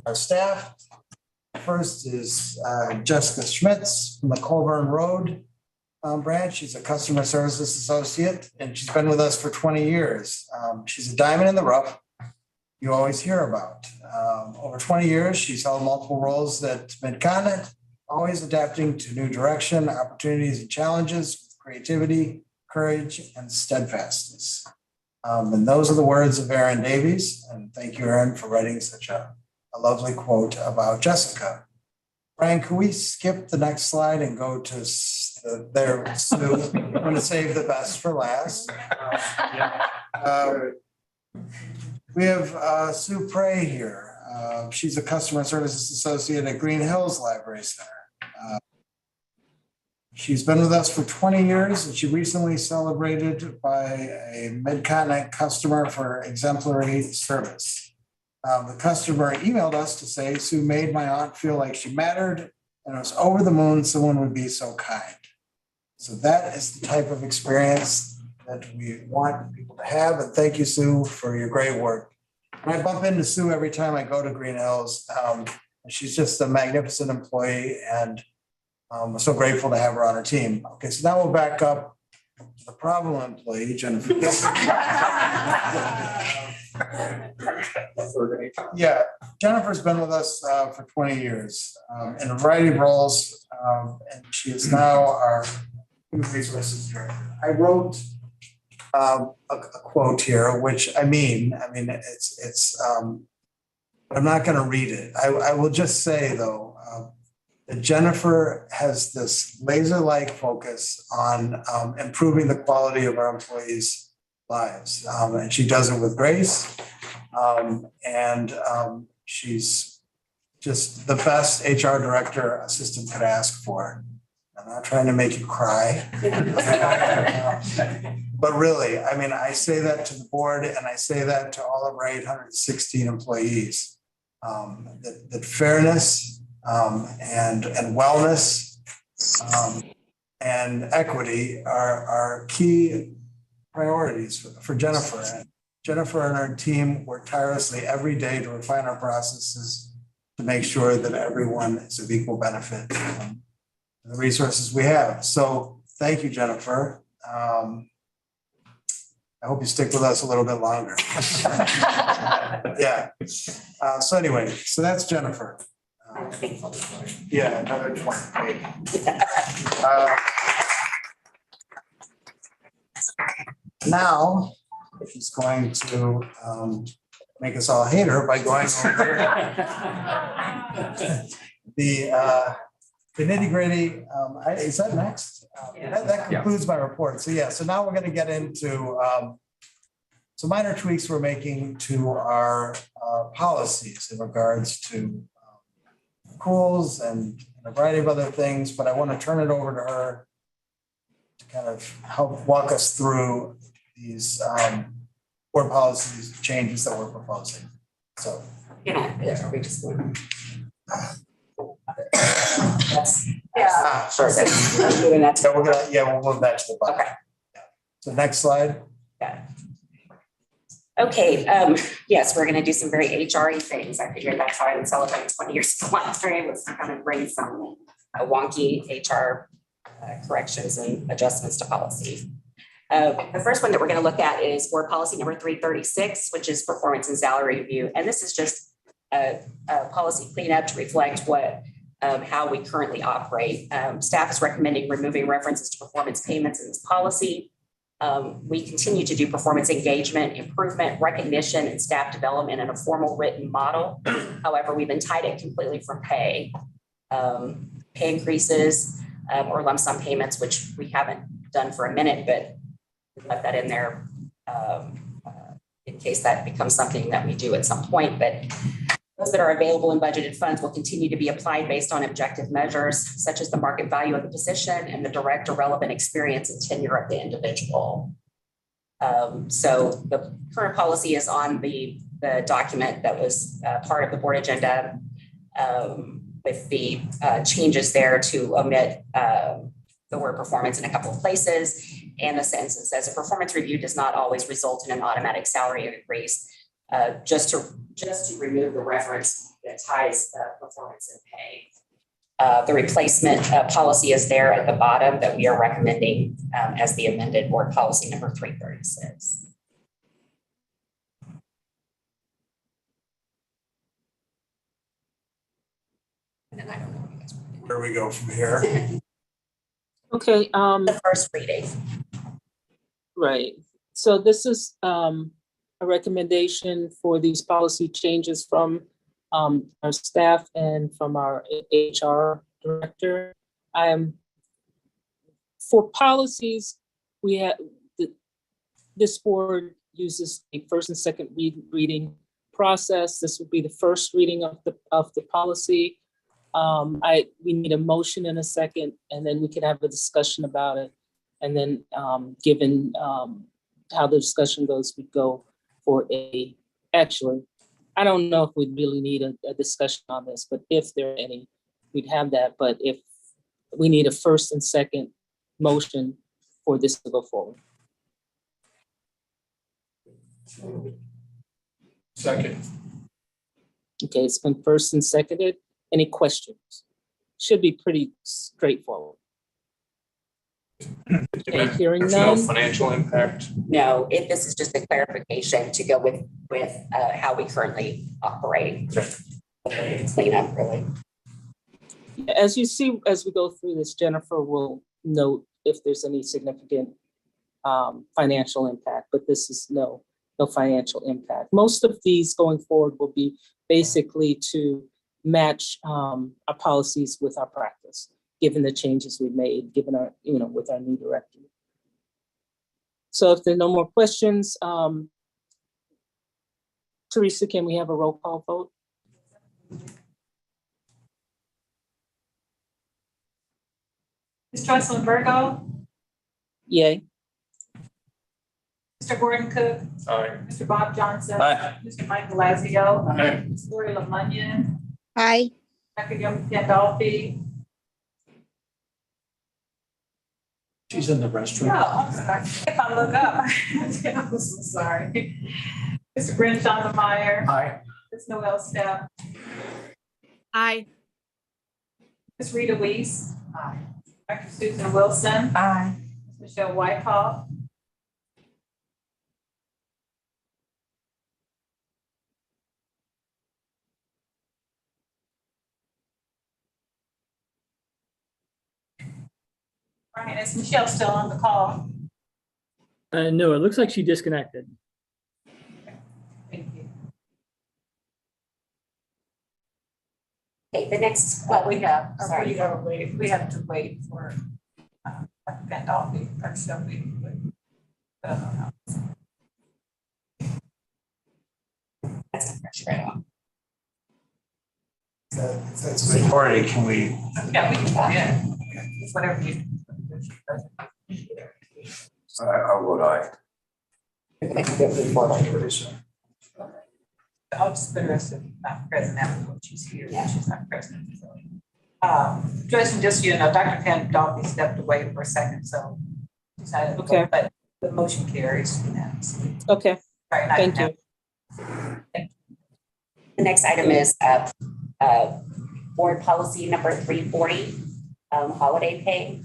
our staff. First is Jessica Schmitz from the Colburn Road branch. She's a customer services associate, and she's been with us for 20 years. She's a diamond in the rough you always hear about. Over 20 years, she's held multiple roles at Mid-Continent, always adapting to new direction, opportunities, and challenges with creativity, courage, and steadfastness. And those are the words of Erin Davies. And thank you, Erin, for writing such a lovely quote about Jessica. Brian, can we skip the next slide and go to there, Sue? I'm going to save the best for last. We have Sue Prey here. She's a customer services associate at Green Hills Library Center. She's been with us for 20 years, and she recently celebrated by a Mid-Continent customer for exemplary service. The customer emailed us to say, Sue made my aunt feel like she mattered, and I was over the moon someone would be so kind. So that is the type of experience that we want people to have. And thank you, Sue, for your great work. And I bump into Sue every time I go to Green Hills. And she's just a magnificent employee, and I'm so grateful to have her on our team. Okay, so now we'll back up to the problem employee, Jennifer. Yeah, Jennifer's been with us for 20 years in a variety of roles, and she is now our human resources director. I wrote a quote here, which I mean, it's. I'm not going to read it. I will just say though that Jennifer has this laser-like focus on improving the quality of our employees' lives, and she does it with grace. She's just the best HR director a system could ask for. I'm not trying to make you cry. But really, I mean, I say that to the board and I say that to all of our 816 employees. That fairness and wellness and equity are key priorities for Jennifer. And Jennifer and our team work tirelessly every day to refine our processes to make sure that everyone is of equal benefit from the resources we have. So thank you, Jennifer. I hope you stick with us a little bit longer. Yeah. So anyway, so that's Jennifer. Yeah, another 20. Now, she's going to make us all hate her by going over the nitty-gritty. Is that next? That concludes my report. So yeah, so now we're going to get into some minor tweaks we're making to our policies in regards to schools and a variety of other things, but I want to turn it over to her to kind of help walk us through these board policies changes that we're proposing. So. Yeah, we just want. Sure. I'm doing that. So we'll move that to the bottom. Okay. So next slide. Yeah. Okay, yes, we're gonna do some very HR-y things. I figured that's how I would celebrate 20 years of the library, was to kind of bring some wonky HR corrections and adjustments to policy. The first one that we're gonna look at is board policy number 336, which is performance and salary review. And this is just a policy cleanup to reflect how we currently operate. Staff is recommending removing references to performance payments in this policy. We continue to do performance engagement, improvement, recognition, and staff development in a formal written model. However, we've been tied it completely from pay increases or lump sum payments, which we haven't done for a minute, but we left that in there in case that becomes something that we do at some point. But those that are available in budgeted funds will continue to be applied based on objective measures, such as the market value of the position and the direct or relevant experience and tenure of the individual. So the current policy is on the document that was part of the board agenda with the changes there to omit the word performance in a couple of places. And the sentence that says a performance review does not always result in an automatic salary increase. Just to remove the reference that ties performance and pay. The replacement policy is there at the bottom that we are recommending as the amended board policy number 336. And then I don't know where we go from here. Okay. The first reading. Right. So this is a recommendation for these policy changes from our staff and from our HR director. For policies, we have this board uses a first and second reading process. This would be the first reading of the policy. We need a motion in a second, and then we can have a discussion about it. And then, given how the discussion goes, we go for actually, I don't know if we really need a discussion on this, but if there are any, we'd have that. But if we need a first and second motion for this to go forward. Second. Okay, it's been first and seconded. Any questions? Should be pretty straightforward. Okay, hearing There's no none. financial impact. No, this is just a clarification to go with how we currently operate. Clean up, really. As you see, as we go through this, Jennifer will note if there's any significant financial impact, but this is no financial impact. Most of these going forward will be basically to match our policies with our practice, given the changes we've made, given our, with our new director. So if there are no more questions, Teresa, can we have a roll call vote? Ms. Jocelyn Virgo, Yay. Mr. Gordon Cook, Aye. Mr. Bob Johnson, Aye. Mr. Michael Lazio, Aye. Ms. Lori Lemunion, Aye. Dr. Gandolfi. She's in the restroom. Oh, I'm sorry. If I look up, I'm so sorry. Mr. Brent Meyer, Aye. Ms. Noel Stepp, Aye. Ms. Rita Weiss, Dr. Susan Wilson, Aye. Ms. Michelle Wyckoff, Brian, is Michelle still on the call? No, it looks like she disconnected. Thank you. Okay, the next, We have to wait for Dr. Gandolfi, or shall we? If that's a majority, can we? Yeah, we can, it's whatever you. I'll vote aye. I'll just put her as not present now, she's here, she's not present. So. Just, Dr. Gandolfi stepped away for a second, so. Decided to Okay. vote, but the motion carries unanimously. Okay, Right, thank you. the next item is board policy number 340, holiday pay.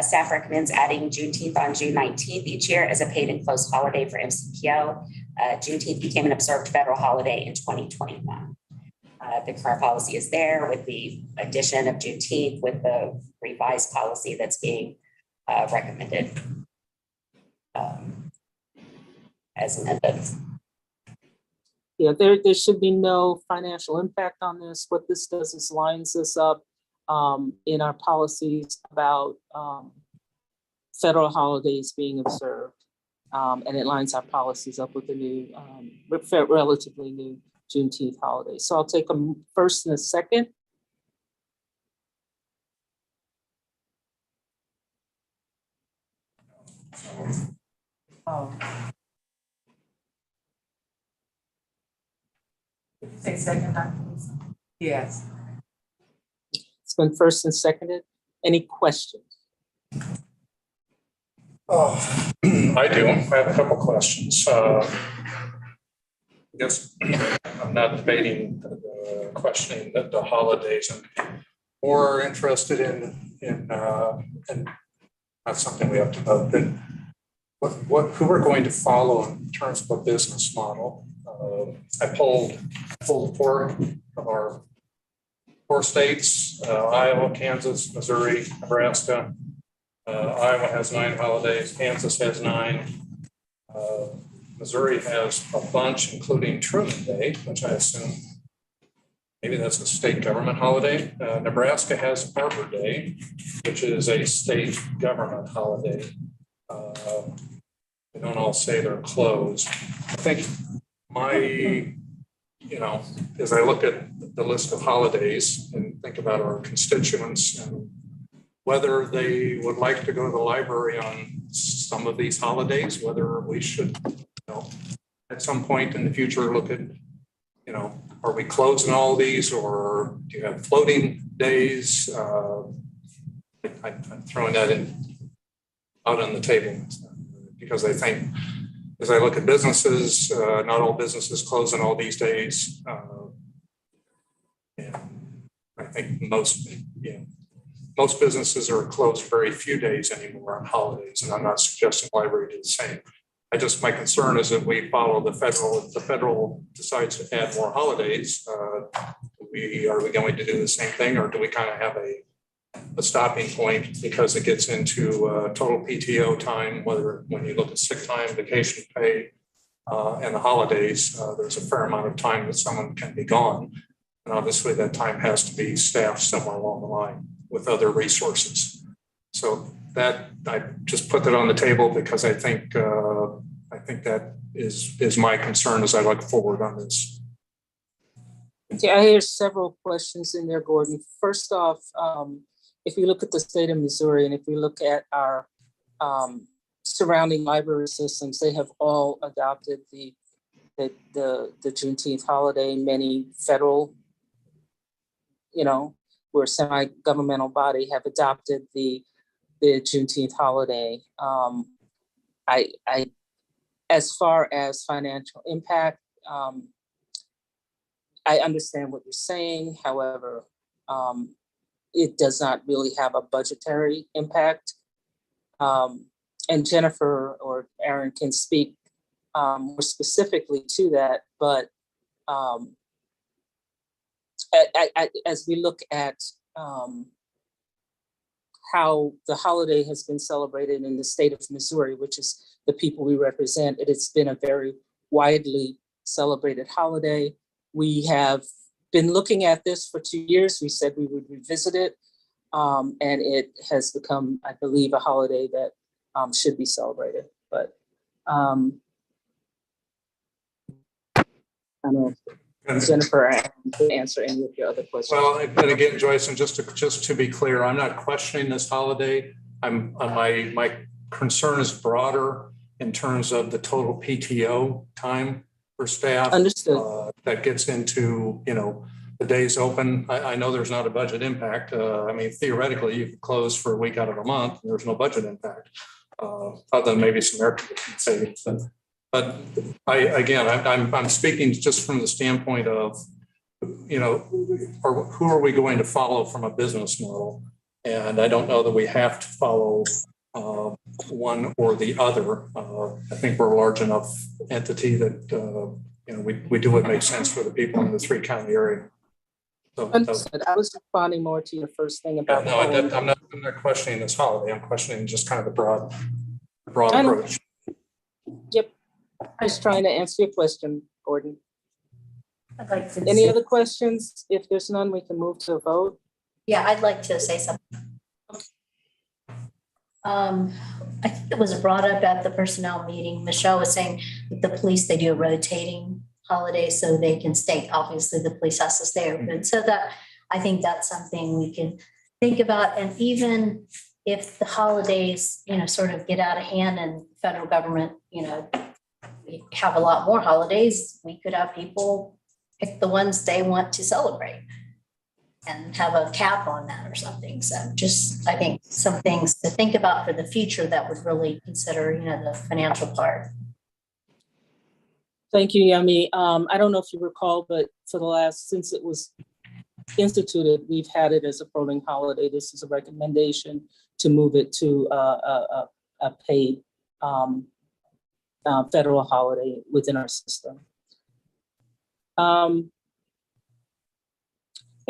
Staff recommends adding Juneteenth on June 19th each year as a paid and closed holiday for MCPL. Juneteenth became an observed federal holiday in 2021. The current policy is there with the addition of Juneteenth with the revised policy that's being recommended as amended. Yeah, there should be no financial impact on this. What this does is lines us up in our policies about federal holidays being observed. And it lines our policies up with the new, relatively new Juneteenth holiday. So I'll take a first and a second. Say second, Dr. Wilson. Yes. It's been first and seconded. Any questions? Oh, I do. I have a couple questions. I guess I'm not debating, questioning the holidays. I'm more interested in not something we have to vote, but who we're going to follow in terms of a business model. I pulled four of our 4 states, Iowa, Kansas, Missouri, Nebraska. Iowa has 9 holidays, Kansas has 9. Missouri has a bunch, including Truman Day, which I assume maybe that's a state government holiday. Nebraska has Arbor Day, which is a state government holiday. They don't all say they're closed. I think as I look at the list of holidays, and think about our constituents and whether they would like to go to the library on some of these holidays, whether we should, at some point in the future, look at, are we closing all these, or do you have floating days? I'm throwing that out on the table because I think as I look at businesses, not all businesses close on all these days. And I think most businesses are closed very few days anymore on holidays, and I'm not suggesting library do the same. My concern is that we follow the federal. If the federal decides to add more holidays, are we going to do the same thing, or do we kind of have a stopping point because it gets into total PTO time, when you look at sick time, vacation pay, and the holidays, there's a fair amount of time that someone can be gone. And obviously that time has to be staffed somewhere along the line with other resources. So that, I just put that on the table because I think that is my concern as I look forward on this. Yeah, I hear several questions in there, Gordon. First off, if we look at the state of Missouri and if we look at our surrounding library systems, they have all adopted the Juneteenth holiday. Many federal, we're a semi-governmental body, have adopted the Juneteenth holiday. As far as financial impact, I understand what you're saying. However, it does not really have a budgetary impact. And Jennifer or Aaron can speak more specifically to that, but as we look at how the holiday has been celebrated in the state of Missouri, which is the people we represent, it's been a very widely celebrated holiday. We have been looking at this for 2 years. We said we would revisit it, and it has become, I believe, a holiday that should be celebrated. But I don't know if Jennifer can answer any of your other questions. Well, and again, Joyce, and just to be clear, I'm not questioning this holiday. My concern is broader in terms of the total PTO time for staff. Understood. That gets into, the days open. I know there's not a budget impact. Theoretically, you could close for a week out of a month. There's no budget impact, other than maybe some air conditioning savings. But I'm speaking just from the standpoint of, who are we going to follow from a business model? And I don't know that we have to follow one or the other. I think we're a large enough entity that we do what makes sense for the people in the 3-county area. So, understood. I was responding more to your first thing about. I'm not questioning this holiday. I'm questioning just kind of the broad approach. Yep. I was trying to answer your question, Gordon. I'd like to Any other questions? If there's none, we can move to a vote. Yeah, I'd like to say something. I think it was brought up at the personnel meeting. Michelle was saying that the police, they do a rotating holiday so they can stay. Obviously, the police has to stay open. So that I think that's something we can think about. And even if the holidays, sort of get out of hand and federal government, we have a lot more holidays, we could have people pick the ones they want to celebrate and have a cap on that or something. So I think some things to think about for the future that would really consider, the financial part. Thank you, Yami. I don't know if you recall, but since it was instituted, we've had it as a floating holiday. This is a recommendation to move it to a paid federal holiday within our system.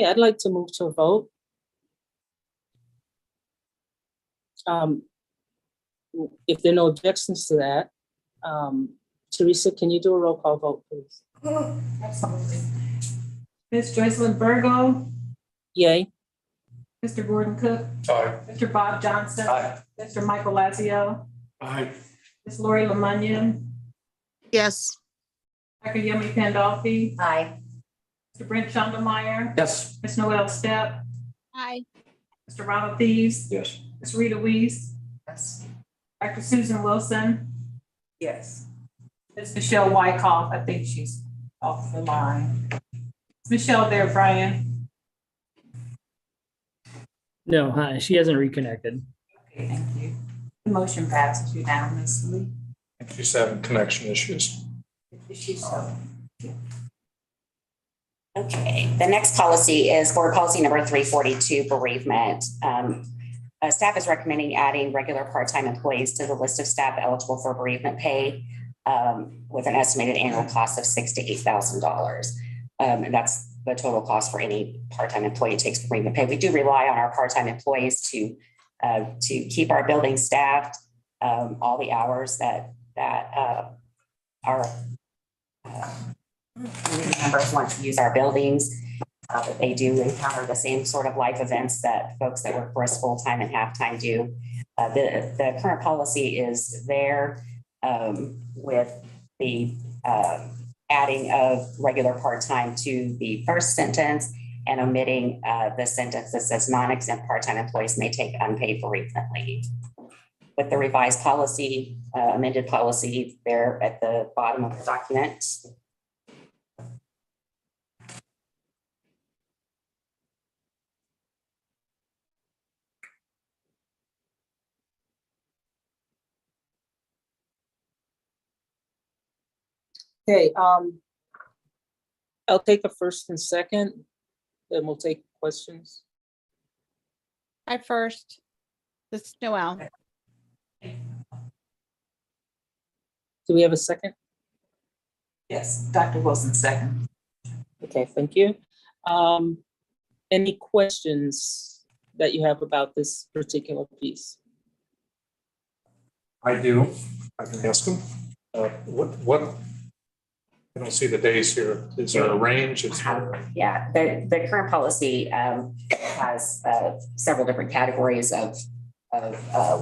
I'd like to move to a vote. If there are no objections to that, Teresa, can you do a roll call vote, please? Absolutely. Ms. Joycelyn Virgo. Yay. Mr. Gordon Cook. Aye. Mr. Bob Johnson. Aye. Mr. Michael Lazio. Aye. Ms. Lori Lemunion. Yes. Dr. Yemi Pandolfi. Aye. Mr. Brent Schondelmeyer. Yes. Ms. Noel Stepp. Aye. Mr. Ronald Thieves, Yes. Ms. Rita Weese, Yes. Dr. Susan Wilson, Yes. Ms. Michelle Wykoff, I think she's off the line. Is Michelle there, Brian? No, hi, she hasn't reconnected. Okay, thank you. The motion passes unanimously. She's having connection issues. Okay, the next policy is board policy number 342, bereavement. Staff is recommending adding regular part-time employees to the list of staff eligible for bereavement pay with an estimated annual cost of $6,000 to $8,000. And that's the total cost for any part-time employee who takes bereavement pay. We do rely on our part-time employees to keep our building staffed, all the hours that our community members want to use our buildings. But they do encounter the same sort of life events that folks that work for us full-time and half-time do. The current policy is there with the adding of regular part-time to the first sentence and omitting the sentence that says non-exempt part-time employees may take unpaid bereavement leave. With the revised policy, amended policy there at the bottom of the document. Okay, I'll take a first and second, then we'll take questions. I first. This is Noel. Do we have a second? Yes, Dr. Wilson second. Okay, thank you. Any questions that you have about this particular piece? I do. I can ask them. What? I don't see the days here. Is there a range? Yeah, the current policy has several different categories of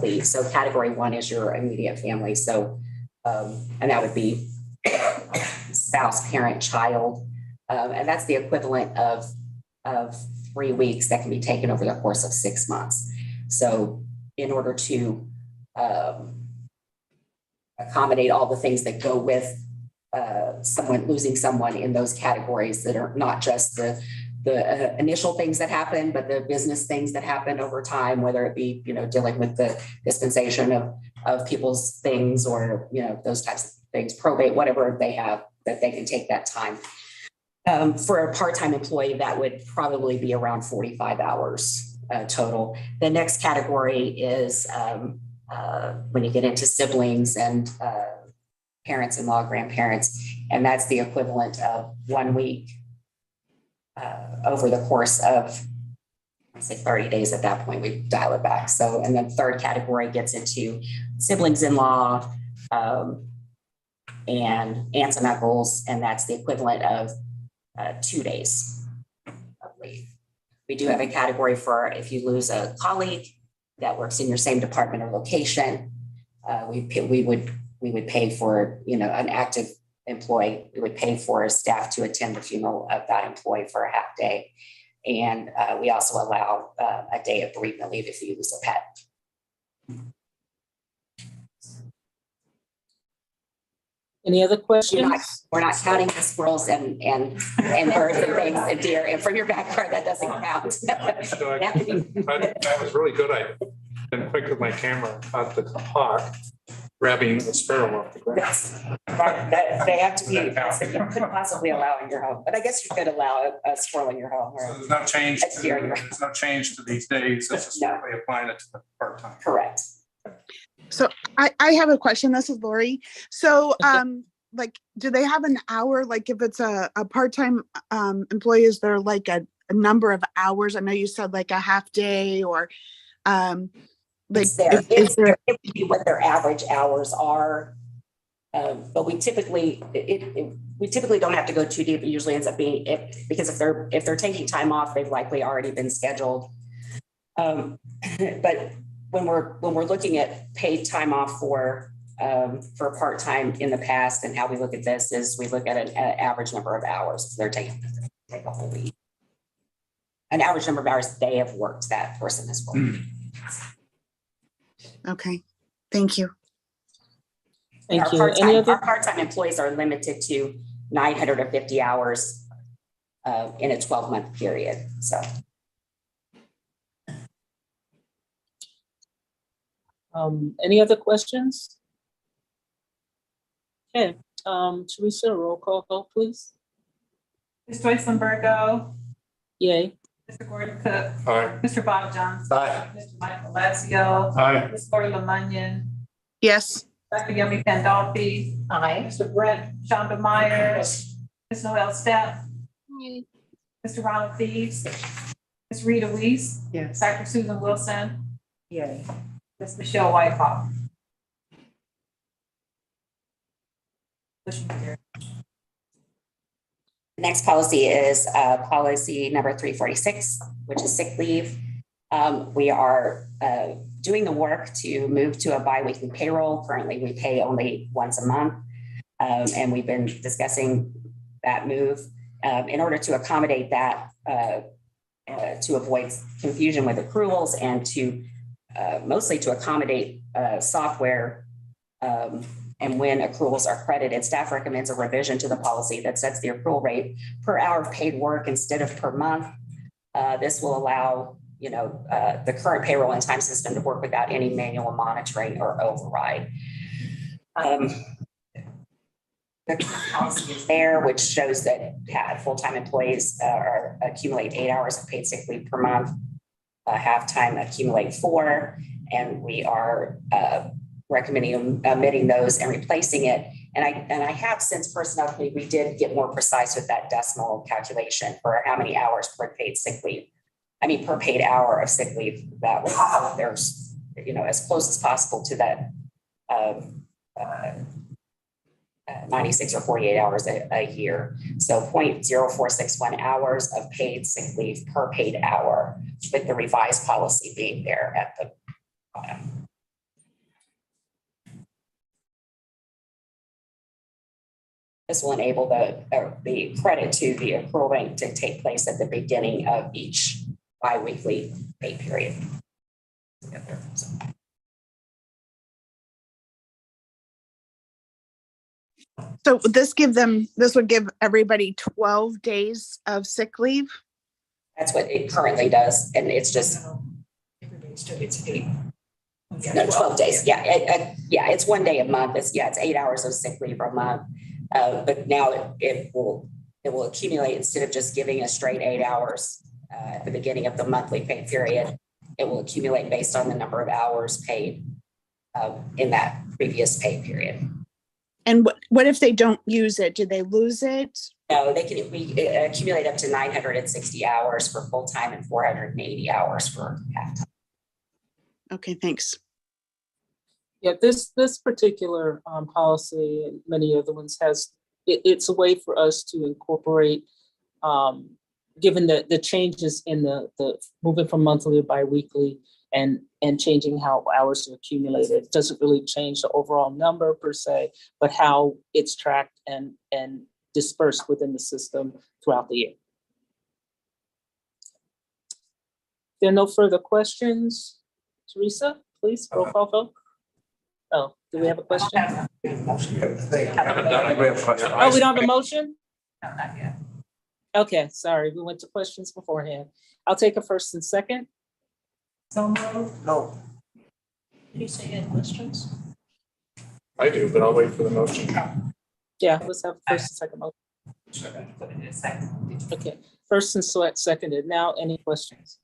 leave. So category 1 is your immediate family. So, and that would be spouse, parent, child. And that's the equivalent of 3 weeks that can be taken over the course of 6 months. So in order to accommodate all the things that go with losing someone in those categories that are not just the initial things that happen, but the business things that happen over time, whether it be, dealing with the dispensation of people's things or, those types of things, probate, whatever they have, that they can take that time. For a part-time employee, that would probably be around 45 hours total. The next category is when you get into siblings and parents-in-law, grandparents, and that's the equivalent of 1 week over the course of, I'd say 30 days at that point, we dial it back. So, and then third category gets into siblings-in-law and aunts and uncles, and that's the equivalent of 2 days of leave. We do have a category for if you lose a colleague that works in your same department or location, we would pay for, an active employee. We would pay for staff to attend the funeral of that employee for a half day. And we also allow a day of bereavement leave if you lose a pet. Any other questions? We're not counting the squirrels and birds and things and deer. And from your backyard, that doesn't count. That was really good. I've been quick with my camera at the hawk, grabbing the sparrow off the ground. Yes. They have to be, you couldn't possibly allow in your home, but I guess you could allow a squirrel in your home. So there's no change. There's no change to these days. It's just simply applying it to the part-time. Correct. So I have a question. This is Lori. So do they have an hour? Like if it's a part-time employee, is there like a number of hours? I know you said like a half day or it would be what their average hours are. But we typically don't have to go too deep. It usually ends up being because if they're taking time off, they've likely already been scheduled. But when we're looking at paid time off for part-time in the past, and how we look at this is we look at an average number of hours if they're taking a whole week. an average number of hours they have worked that person has worked. Okay, thank you. And Thank you. Any other? Our part-time employees are limited to 950 hours in a 12-month period, so. Any other questions? Okay, Teresa, roll call vote, please. Ms. Joyce Limburgo, Yay. Mr. Gordon Cook, Aye. Mr. Bob Johnson. Aye. Mr. Michael Lassio. Aye. Ms. Lori Lemunion, Yes, Dr. Yemi Pandolfi. Aye. Mr. Brett Shonda Myers. Ms. Noel Stepp. Mr. Ronald Thieves. Ms. Rita Weiss. Yes. Dr. Susan Wilson. Yay. Ms. Michelle Whitehall. Motion carried. The next policy is policy number 346, which is sick leave. We are doing the work to move to a biweekly payroll. Currently, we pay only once a month, and we've been discussing that move in order to accommodate that, to avoid confusion with accruals and to mostly to accommodate software. And when accruals are credited, staff recommends a revision to the policy that sets the accrual rate per hour of paid work instead of per month. This will allow, the current payroll and time system to work without any manual monitoring or override. The policy is there, which shows that full-time employees accumulate 8 hours of paid sick leave per month, half-time accumulate 4, and we are recommending omitting those and replacing it. And I have, since personnel committee, we did get more precise with that decimal calculation for how many hours per paid sick leave. Per paid hour of sick leave, that was, there's, as close as possible to that 96 or 48 hours a year. So 0.0461 hours of paid sick leave per paid hour, with the revised policy being there at the bottom. This will enable the credit to the accrual rate to take place at the beginning of each biweekly pay period. so this would give everybody 12 days of sick leave? That's what it currently does, and it's just It's 8. no 12 days. Yeah, it's 1 day a month. It's 8 hours of sick leave a month. But now it will accumulate, instead of just giving a straight 8 hours at the beginning of the monthly pay period. It will accumulate based on the number of hours paid in that previous pay period. And what if they don't use it? Do they lose it? No, we accumulate up to 960 hours for full-time and 480 hours for half-time. Okay, thanks. Yeah, this particular policy and many other ones it's a way for us to incorporate, given the changes in the moving from monthly to biweekly and changing how hours are accumulated. It doesn't really change the overall number per se, but how it's tracked and dispersed within the system throughout the year. If there are no further questions, Teresa, please, roll call vote. Oh, do we have a question? Oh, we don't have a motion? No, not yet. Okay, sorry, we went to questions beforehand. I'll take a first and second. So moved. No. Did you say you had questions? I do, but I'll wait for the motion. Yeah, let's have first and second motion. Okay, first and seconded. Now, any questions?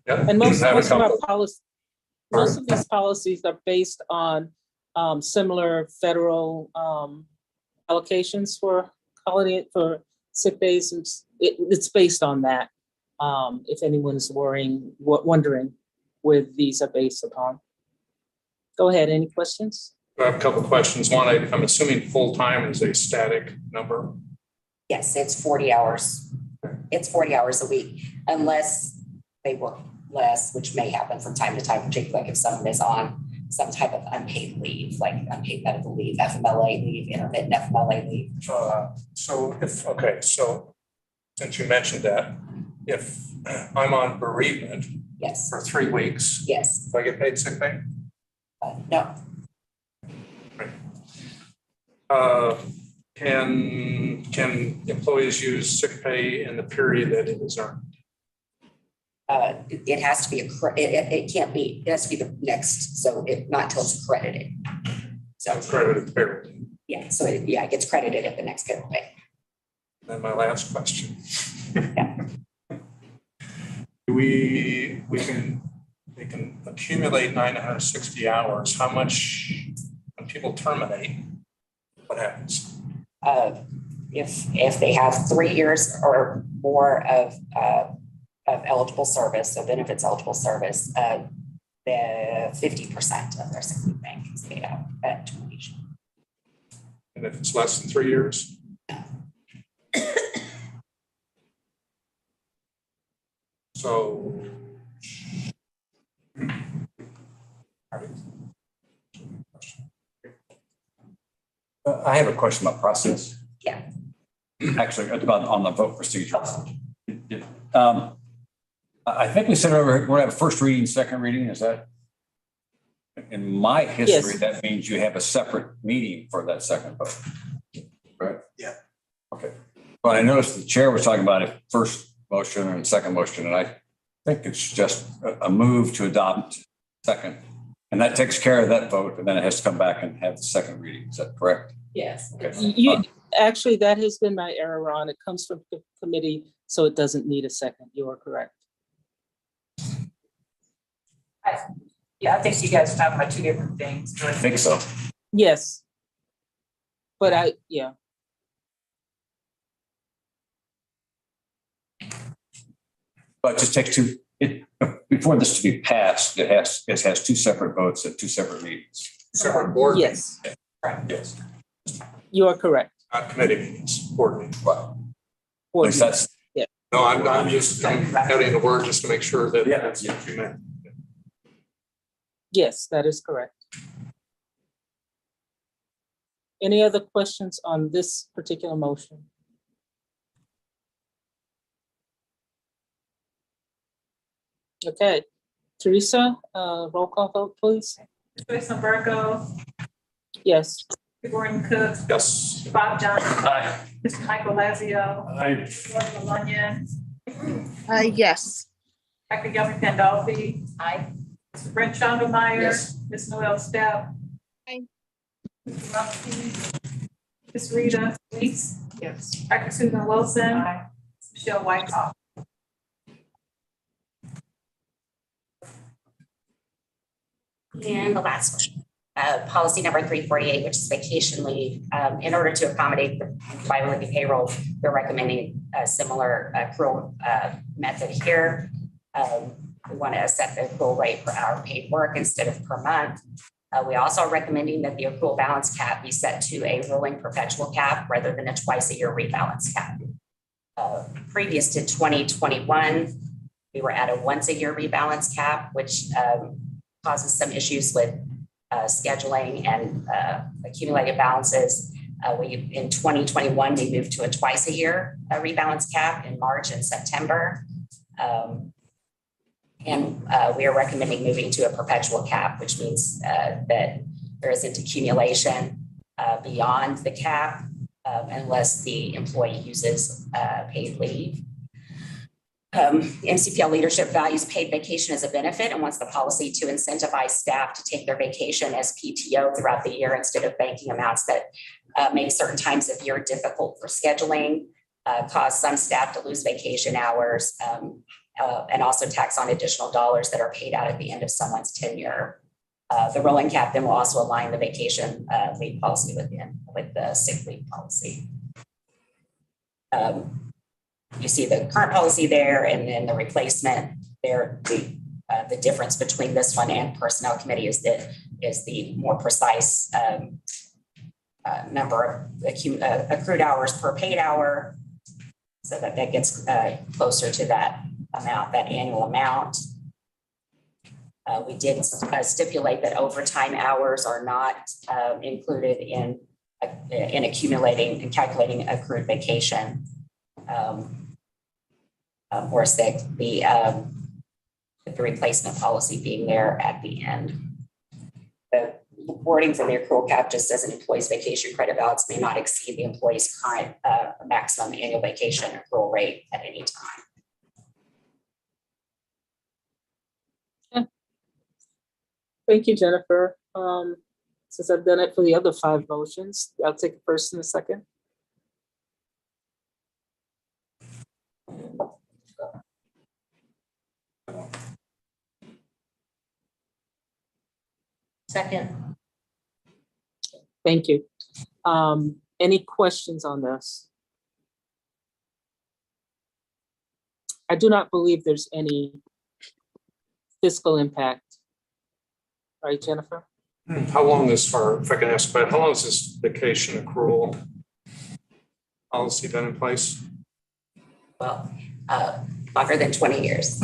Yeah. And most I have a of our couple. policies, most of these policies are based on similar federal allocations for holiday, for sick days. It's based on that. If anyone is wondering where these are based upon. Go ahead, any questions? I have a couple of questions. One, I'm assuming full-time is a static number. Yes, it's 40 hours. It's 40 hours a week, unless they work less, which may happen from time to time, particularly if someone is on some type of unpaid leave, like unpaid medical leave, FMLA leave, intermittent FMLA leave. So since you mentioned that, if I'm on bereavement Yes, for 3 weeks, yes, do I get paid sick pay? no. Can employees use sick pay in the period that it is earned? It has to be it can't be, it has to be the next, so not until it's credited. So Credited payroll. yeah, so it gets credited at the next payroll pay. Then my last question. Yeah. We can accumulate 960 hours. How much, when people terminate, what happens? If they have 3 years or more of eligible service, so benefits eligible service, the 50% of their sick leave bank is paid out at termination. And if it's less than 3 years? So. I have a question about process. Yeah. Actually, about on the vote procedure. I think we said we're going to have a first reading, second reading. Is that? In my history, Yes. that means you have a separate meeting for that second vote. Right? Yeah. Okay. But I noticed the chair was talking about a first motion and second motion, and I think it's just a move to adopt second. And that takes care of that vote, and then it has to come back and have the second reading. Is that correct? Yes. You, actually, that has been my error, Ron. It comes from the committee, so it doesn't need a second. You are correct. Yeah, I think you guys are talking about two different things. I think so. Yes. But yeah. But it just takes before this to be passed, it has two separate votes at two separate meetings. Separate board Yes. meetings. Yes. You are correct. Not committee meetings, board meetings. Wow. Board At least that's, Yeah. No, I'm just adding the word just to make sure that Yeah. that's what you meant. Yes, that is correct. Any other questions on this particular motion? Okay, Teresa, roll call vote, please. Joyce Umberto, Yes. Gordon Cook, Yes. Bob Johnson, Aye. Mr. Michael Lazio, Gordon Maloney, Yes. Dr. Yummy Pandolfi, Aye. Mr. Brent Schondelmeyer, Yes. Ms. Noel Stepp. Aye. Mr. Rumpke, Ms. Rita Weeks, Yes. Dr. Susan Wilson, Michelle Whitehouse. And the last one, policy number 348, which is vacation leave. In order to accommodate the bi-weekly payroll, we're recommending a similar accrual method here. We want to set the accrual rate per hour paid work instead of per month. We also are recommending that the accrual balance cap be set to a rolling perpetual cap rather than a twice-a-year rebalance cap. Previous to 2021, we were at a once-a-year rebalance cap, which causes some issues with scheduling and accumulated balances. In 2021, we moved to a twice-a-year rebalance cap in March and September. And we are recommending moving to a perpetual cap, which means that there isn't accumulation beyond the cap unless the employee uses paid leave. MCPL leadership values paid vacation as a benefit and wants the policy to incentivize staff to take their vacation as PTO throughout the year instead of banking amounts that make certain times of year difficult for scheduling, cause some staff to lose vacation hours, and also tax on additional dollars that are paid out at the end of someone's tenure. The rolling cap then will also align the vacation leave policy with the sick leave policy. You see the current policy there, and then the replacement there. The difference between this one and personnel committee is the more precise number of accrued hours per paid hour, so that gets closer to that amount, that annual amount. We did stipulate that overtime hours are not included in accumulating and calculating accrued vacation. or sick, the replacement policy being there at the end. The wording for the accrual cap just says an employee's vacation credit balance may not exceed the employee's current maximum annual vacation accrual rate at any time. Thank you, Jennifer. Since I've done it for the other 5 motions, I'll take a first and a second. Second. Thank you. Any questions on this? I do not believe there's any fiscal impact. Right, Jennifer? How long is, or if I can ask, but how long is this vacation accrual policy been in place? Well, longer than 20 years.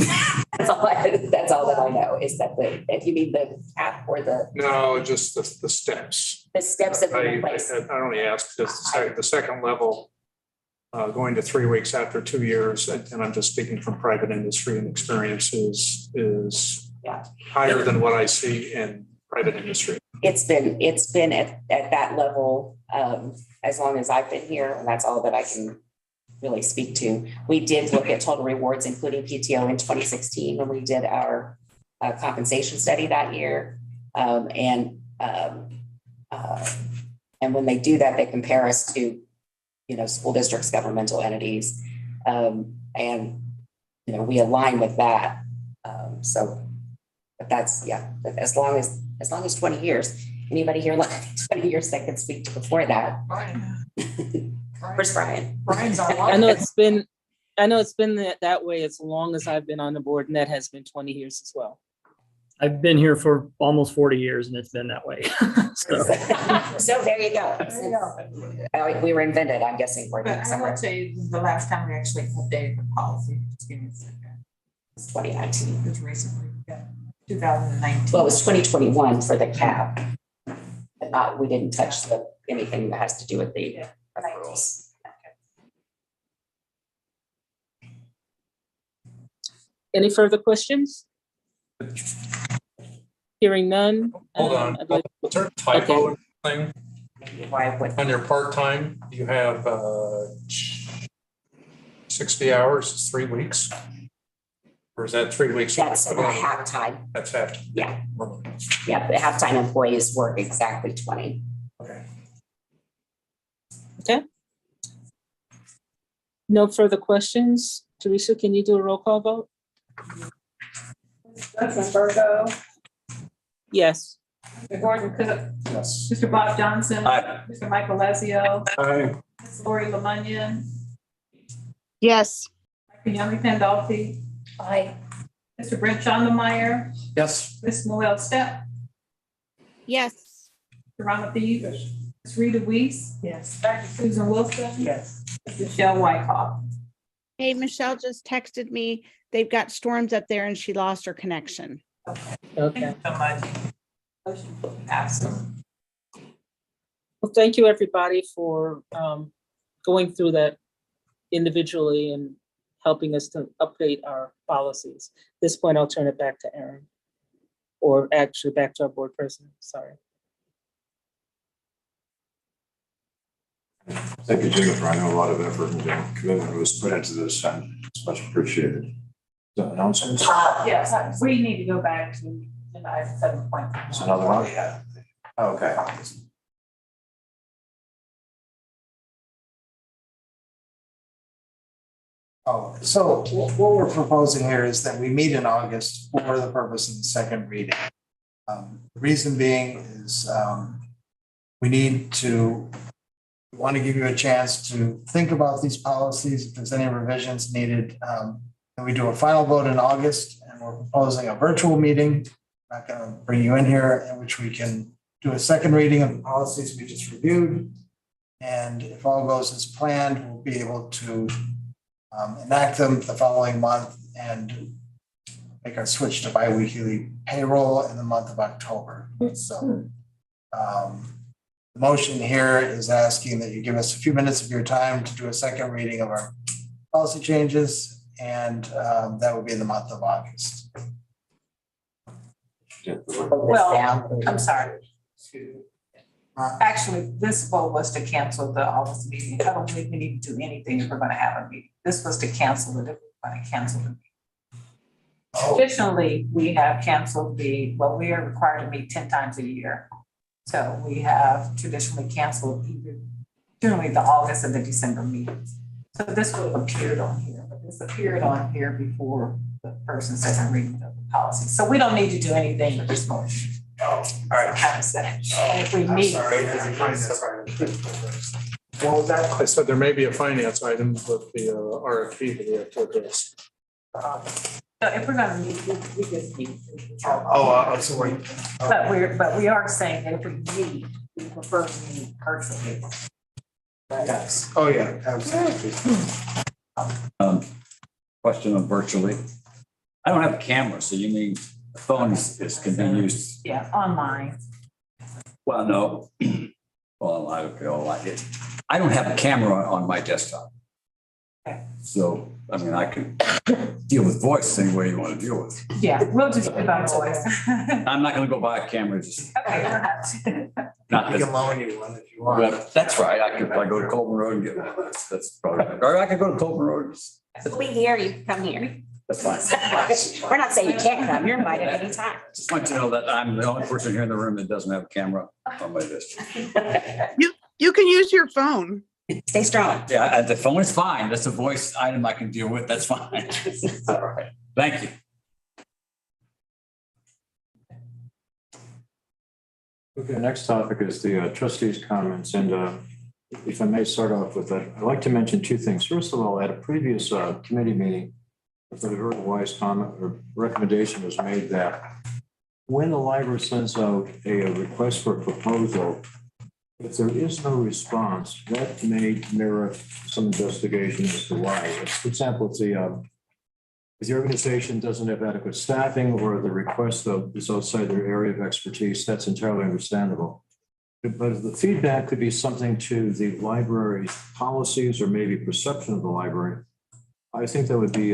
That's all that I know is that if you mean the cap or the. No, just the steps. The steps that are in place. I only asked because the second level, going to 3 weeks after 2 years, and I'm just speaking from private industry and experience is higher than what I see in private industry. It's been at that level as long as I've been here, and that's all that I can really speak to. We did look at total rewards, including PTO, in 2016 when we did our compensation study that year. And when they do that, they compare us to, school districts, governmental entities, and we align with that. But that's as long as 20 years. Anybody here like 20 years that could speak to before that? Where's Brian? Brian's our I know it's been that way as long as I've been on the board, and that has been 20 years as well. I've been here for almost 40 years and it's been that way. So there you go. We were invented, I'm guessing. But I would say the last time we actually updated the policy, just give me a second. It's 2019. It was recently, 2019. Well, it was 2021 for the cap. But we didn't touch anything that has to do with the rules. Any further questions? Hearing none. Hold on. Was there a typo thing? On your part-time, you have 60 hours, is 3 weeks? Or is that 3 weeks? That's half-time. That's half. Yeah. Yeah, the half-time employees work exactly 20. Okay. No further questions. Teresa, can you do a roll call vote? President Virgo, Yes. Mr. Gordon Cook, Yes. Mr. Bob Johnson, Aye. Mr. Michael Lazio, Aye. Ms. Lori Lemunion, Yes. Dr. Yummy Pandolfi, Aye. Mr. Brent Schandelmeyer, Yes. Ms. Noel Step, Yes. Mr. Rama Thies, Ms. Rita Weiss, Yes. Dr. Susan Wilson, Yes. Ms. Michelle Wykoff. Hey, Michelle just texted me. They've got storms up there and she lost her connection. Thank Okay. you so much. Motion passed. Well, thank you, everybody, for going through that individually and helping us to update our policies. At this point, I'll turn it back to Aaron, or actually back to our board president. Sorry. Thank you, Jennifer. I know a lot of effort and commitment was put into this, and it's much appreciated. The announcements? Yes, we need to go back to July 7th. It's another one? Yeah. Okay. Oh, so what we're proposing here is that we meet in August for the purpose of the second reading. The reason being is we want to give you a chance to think about these policies, if there's any revisions needed. And we do a final vote in August, and we're proposing a virtual meeting. I'm not going to bring you in here, in which we can do a second reading of the policies we just reviewed. And if all goes as planned, we'll be able to enact them the following month and make our switch to biweekly payroll in the month of October. So the motion here is asking that you give us a few minutes of your time to do a second reading of our policy changes and that would be in the month of August. Well, I'm sorry. Actually, this vote was to cancel the August meeting. I don't think we need to do anything if we're gonna have a meeting. This was to cancel it if we're gonna cancel the meeting. Traditionally, we have canceled well, we are required to meet 10 times a year. So we have traditionally canceled generally the August and the December meetings. So this would have appeared on here, but this appeared on here before the first second reading of the policy. So we don't need to do anything with this motion. All right. Kind of set. And if we need. Well, that, I said there may be a finance item with the RFP that we have to address. So if we're gonna meet, we just need. I'm sorry. But we are saying that if we meet, we prefer to meet virtually. Yes. Oh, yeah, absolutely. Question on virtually. I don't have a camera, so you mean the phone can be used? Yeah, online. Well, no. Well, I don't have a camera on my desktop. Okay. So, I mean, I can deal with voice any way you want to deal with. Yeah, we'll just do about voice. I'm not going to go buy a camera. Just Okay, you don't have to. not We can loan you one if you want. But that's right. I could probably go to Colburn Road and get one. That's probably, or I could go to Colburn Road. We here, you can come here. That's fine. We're not saying you can't come, you're invited anytime. Just want you to know that I'm the only person here in the room that doesn't have a camera on my list. You can use your phone. Stay strong. Yeah, the phone is fine. That's a voice item I can deal with. That's fine. All right. Thank you. Okay, next topic is the trustees' comments, and if I may start off with that, I'd like to mention two things. First of all, at a previous committee meeting, a very wise comment or recommendation was made that when the library sends out a request for a proposal, if there is no response, that may merit some investigation as to why. For example, if the organization doesn't have adequate staffing or the request is outside their area of expertise, that's entirely understandable. But the feedback could be something to the library's policies or maybe perception of the library. I think that would be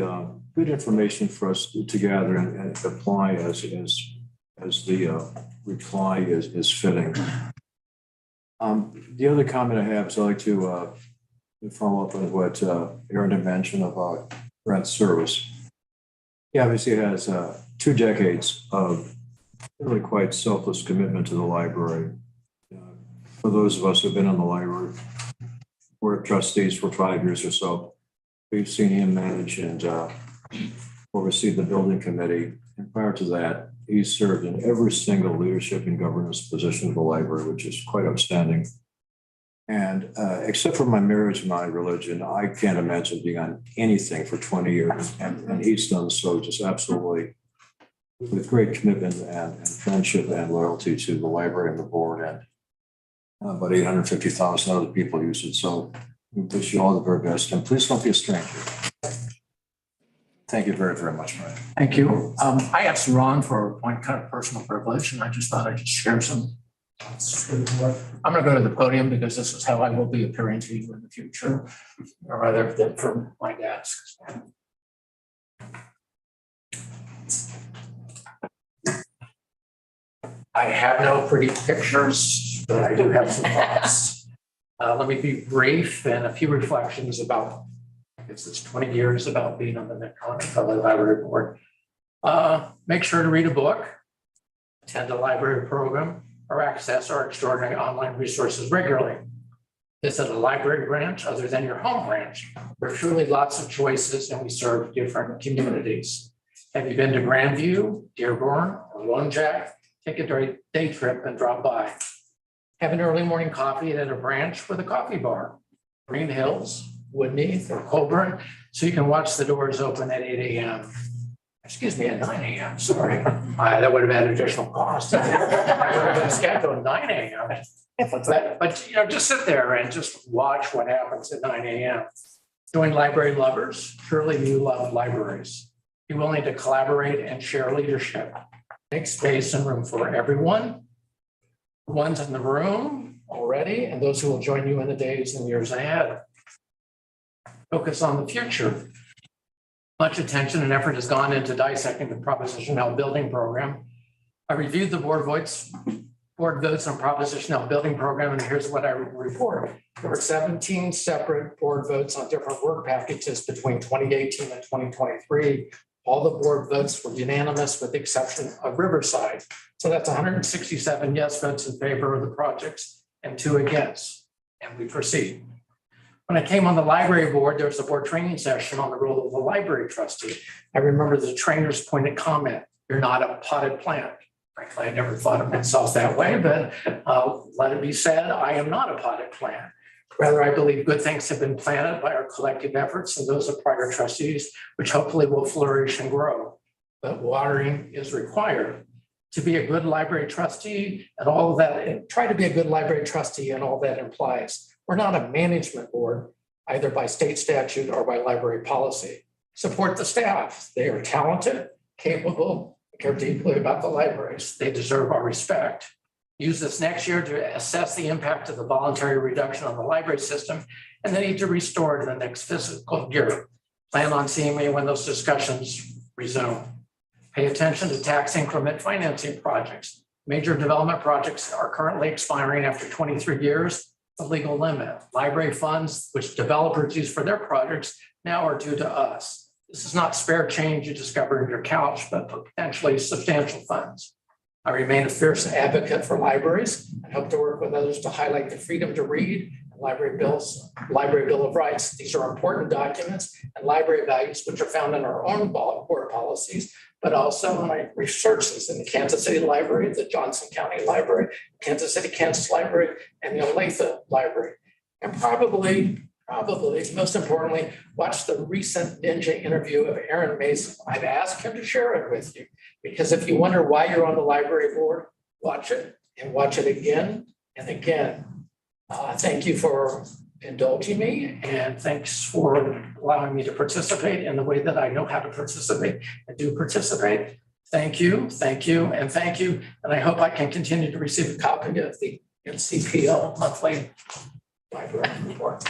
good information for us to gather and apply as the reply is fitting. The other comment I have is I'd like to follow up on what Aaron had mentioned about Brent's service. He obviously has 2 decades of really quite selfless commitment to the library. For those of us who've been on the library board of trustees for 5 years or so, we've seen him manage and oversee the building committee. And prior to that, he served in every single leadership and governance position of the library, which is quite outstanding. And except for my marriage and my religion, I can't imagine being on anything for 20 years. And he's done so just absolutely with great commitment and friendship and loyalty to the library and the board. And about 850,000 other people use it. So we wish you all the very best. And please don't be a stranger. Thank you very, very much, Brian. Thank you. I asked Ron for a point kind of personal privilege, and I just thought I'd just share some. I'm going to go to the podium because this is how I will be appearing to you in the future, or rather than from my desk. I have no pretty pictures, but I do have some thoughts. Let me be brief and a few reflections about, I guess it's 20 years about being on the Metropolitan Public Library Board. Make sure to read a book, attend a library program, or access our extraordinary online resources regularly. Visit a library branch other than your home branch. There are truly lots of choices and we serve different communities. Have you been to Grandview, Dearborn, or Lone Jack? Take a day trip and drop by. Have an early morning coffee at a branch with a coffee bar. Green Hills, Woodneath, or Colburn, so you can watch the doors open at 8 a.m. Excuse me, at 9 a.m. Sorry. That would have had additional costs. I would have been scheduled at 9 a.m. But you know, just sit there and just watch what happens at 9 a.m. Join library lovers. Surely you love libraries. Be willing to collaborate and share leadership. Make space and room for everyone. The ones in the room already and those who will join you in the days and years ahead. Focus on the future. Much attention and effort has gone into dissecting the Proposition L building program. I reviewed the board votes on Proposition L building program, and here's what I report. There were 17 separate board votes on different work packages between 2018 and 2023. All the board votes were unanimous with the exception of Riverside. So that's 167 yes votes in favor of the projects and 2 against, and we proceed. When I came on the library board, there was a board training session on the role of the library trustee. I remember the trainer's pointed comment, "You're not a potted plant." Frankly, I never thought of myself that way, but let it be said, I am not a potted plant. Rather, I believe good things have been planted by our collective efforts and those of prior trustees, which hopefully will flourish and grow. But watering is required. To be a good library trustee and all of that, try to be a good library trustee and all that implies. We're not a management board, either by state statute or by library policy. Support the staff. They are talented, capable, care deeply about the libraries. They deserve our respect. Use this next year to assess the impact of the voluntary reduction on the library system and the need to restore it in the next fiscal year. Plan on seeing me when those discussions resume. Pay attention to tax increment financing projects. Major development projects are currently expiring after 23 years, the legal limit. Library funds, which developers use for their projects, now are due to us. This is not spare change you discover in your couch, but potentially substantial funds. I remain a fierce advocate for libraries and hope to work with others to highlight the freedom to read and Library Bill of Rights. These are important documents and library values which are found in our own board policies, but also in my researches in the Kansas City Library, the Johnson County Library, Kansas City, Kansas Library, and the Olathe Library. And probably most importantly, watch the recent Ninja interview of Aaron Mason. I've asked him to share it with you because if you wonder why you're on the library board, watch it and watch it again and again. Thank you for indulging me and thanks for allowing me to participate in the way that I know how to participate and do participate. Thank you, and thank you. And I hope I can continue to receive a copy of the MCPL monthly library report.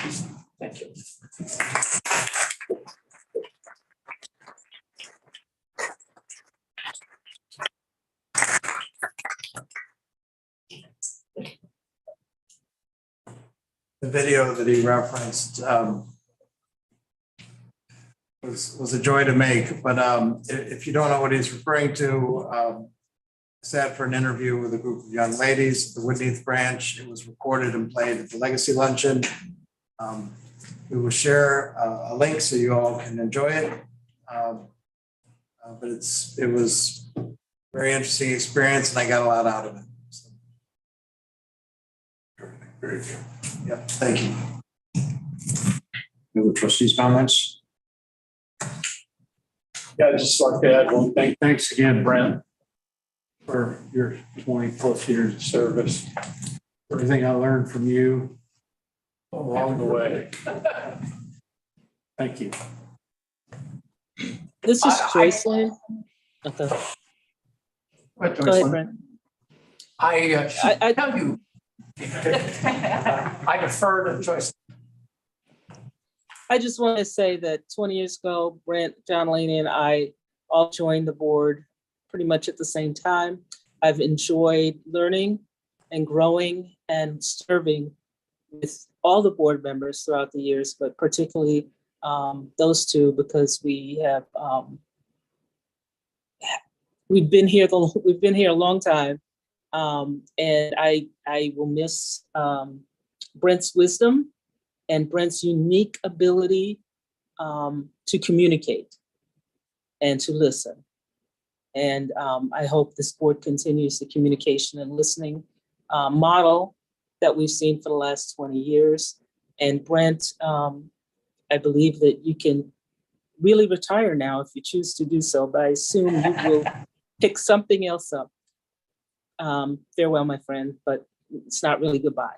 Thank you. The video that he referenced was a joy to make, but if you don't know what he's referring to, I sat for an interview with a group of young ladies, the Woodneath branch. It was recorded and played at the Legacy Luncheon. We will share a link so you all can enjoy it. But it was a very interesting experience and I got a lot out of it. So. Very good. Yep, thank you. Any trustees' comments? Yeah, I'd just like to add one thing. Thanks again, Brent, for your 20 plus years of service. Everything I learned from you along the way. Thank you. This is Joycelyn. Okay. Go ahead, Brent. I tell you, I defer to Joyce. I just want to say that 20 years ago, Brent, John Laney, and I all joined the board pretty much at the same time. I've enjoyed learning and growing and serving with all the board members throughout the years, but particularly those two, because we've been here a long time, and I will miss Brent's wisdom and Brent's unique ability to communicate and to listen. And I hope this board continues the communication and listening model that we've seen for the last 20 years. And Brent, I believe that you can really retire now if you choose to do so, but I assume you will pick something else up. Farewell, my friend, but it's not really goodbye.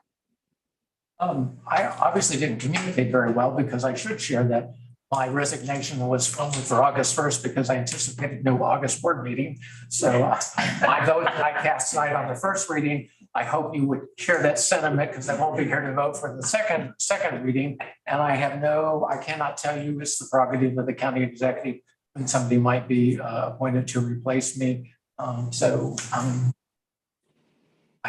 I obviously didn't communicate very well because I should share that my resignation was only for August 1st because I anticipated no August board meeting. So I voted, I cast tonight on the first reading I hope you would share that sentiment because I won't be here to vote for the second reading. And I cannot tell you it's the prerogative of the county executive when somebody might be appointed to replace me. I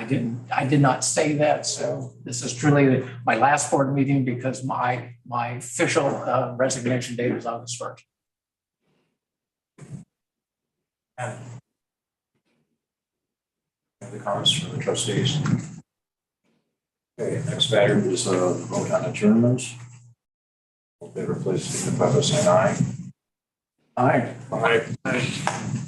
did not say that. So this is truly my last board meeting because my official resignation date is August 1st. Any comments from the trustees? Okay, next matter is a vote on adjournments. All in favor, please signify by saying aye. Aye. Aye.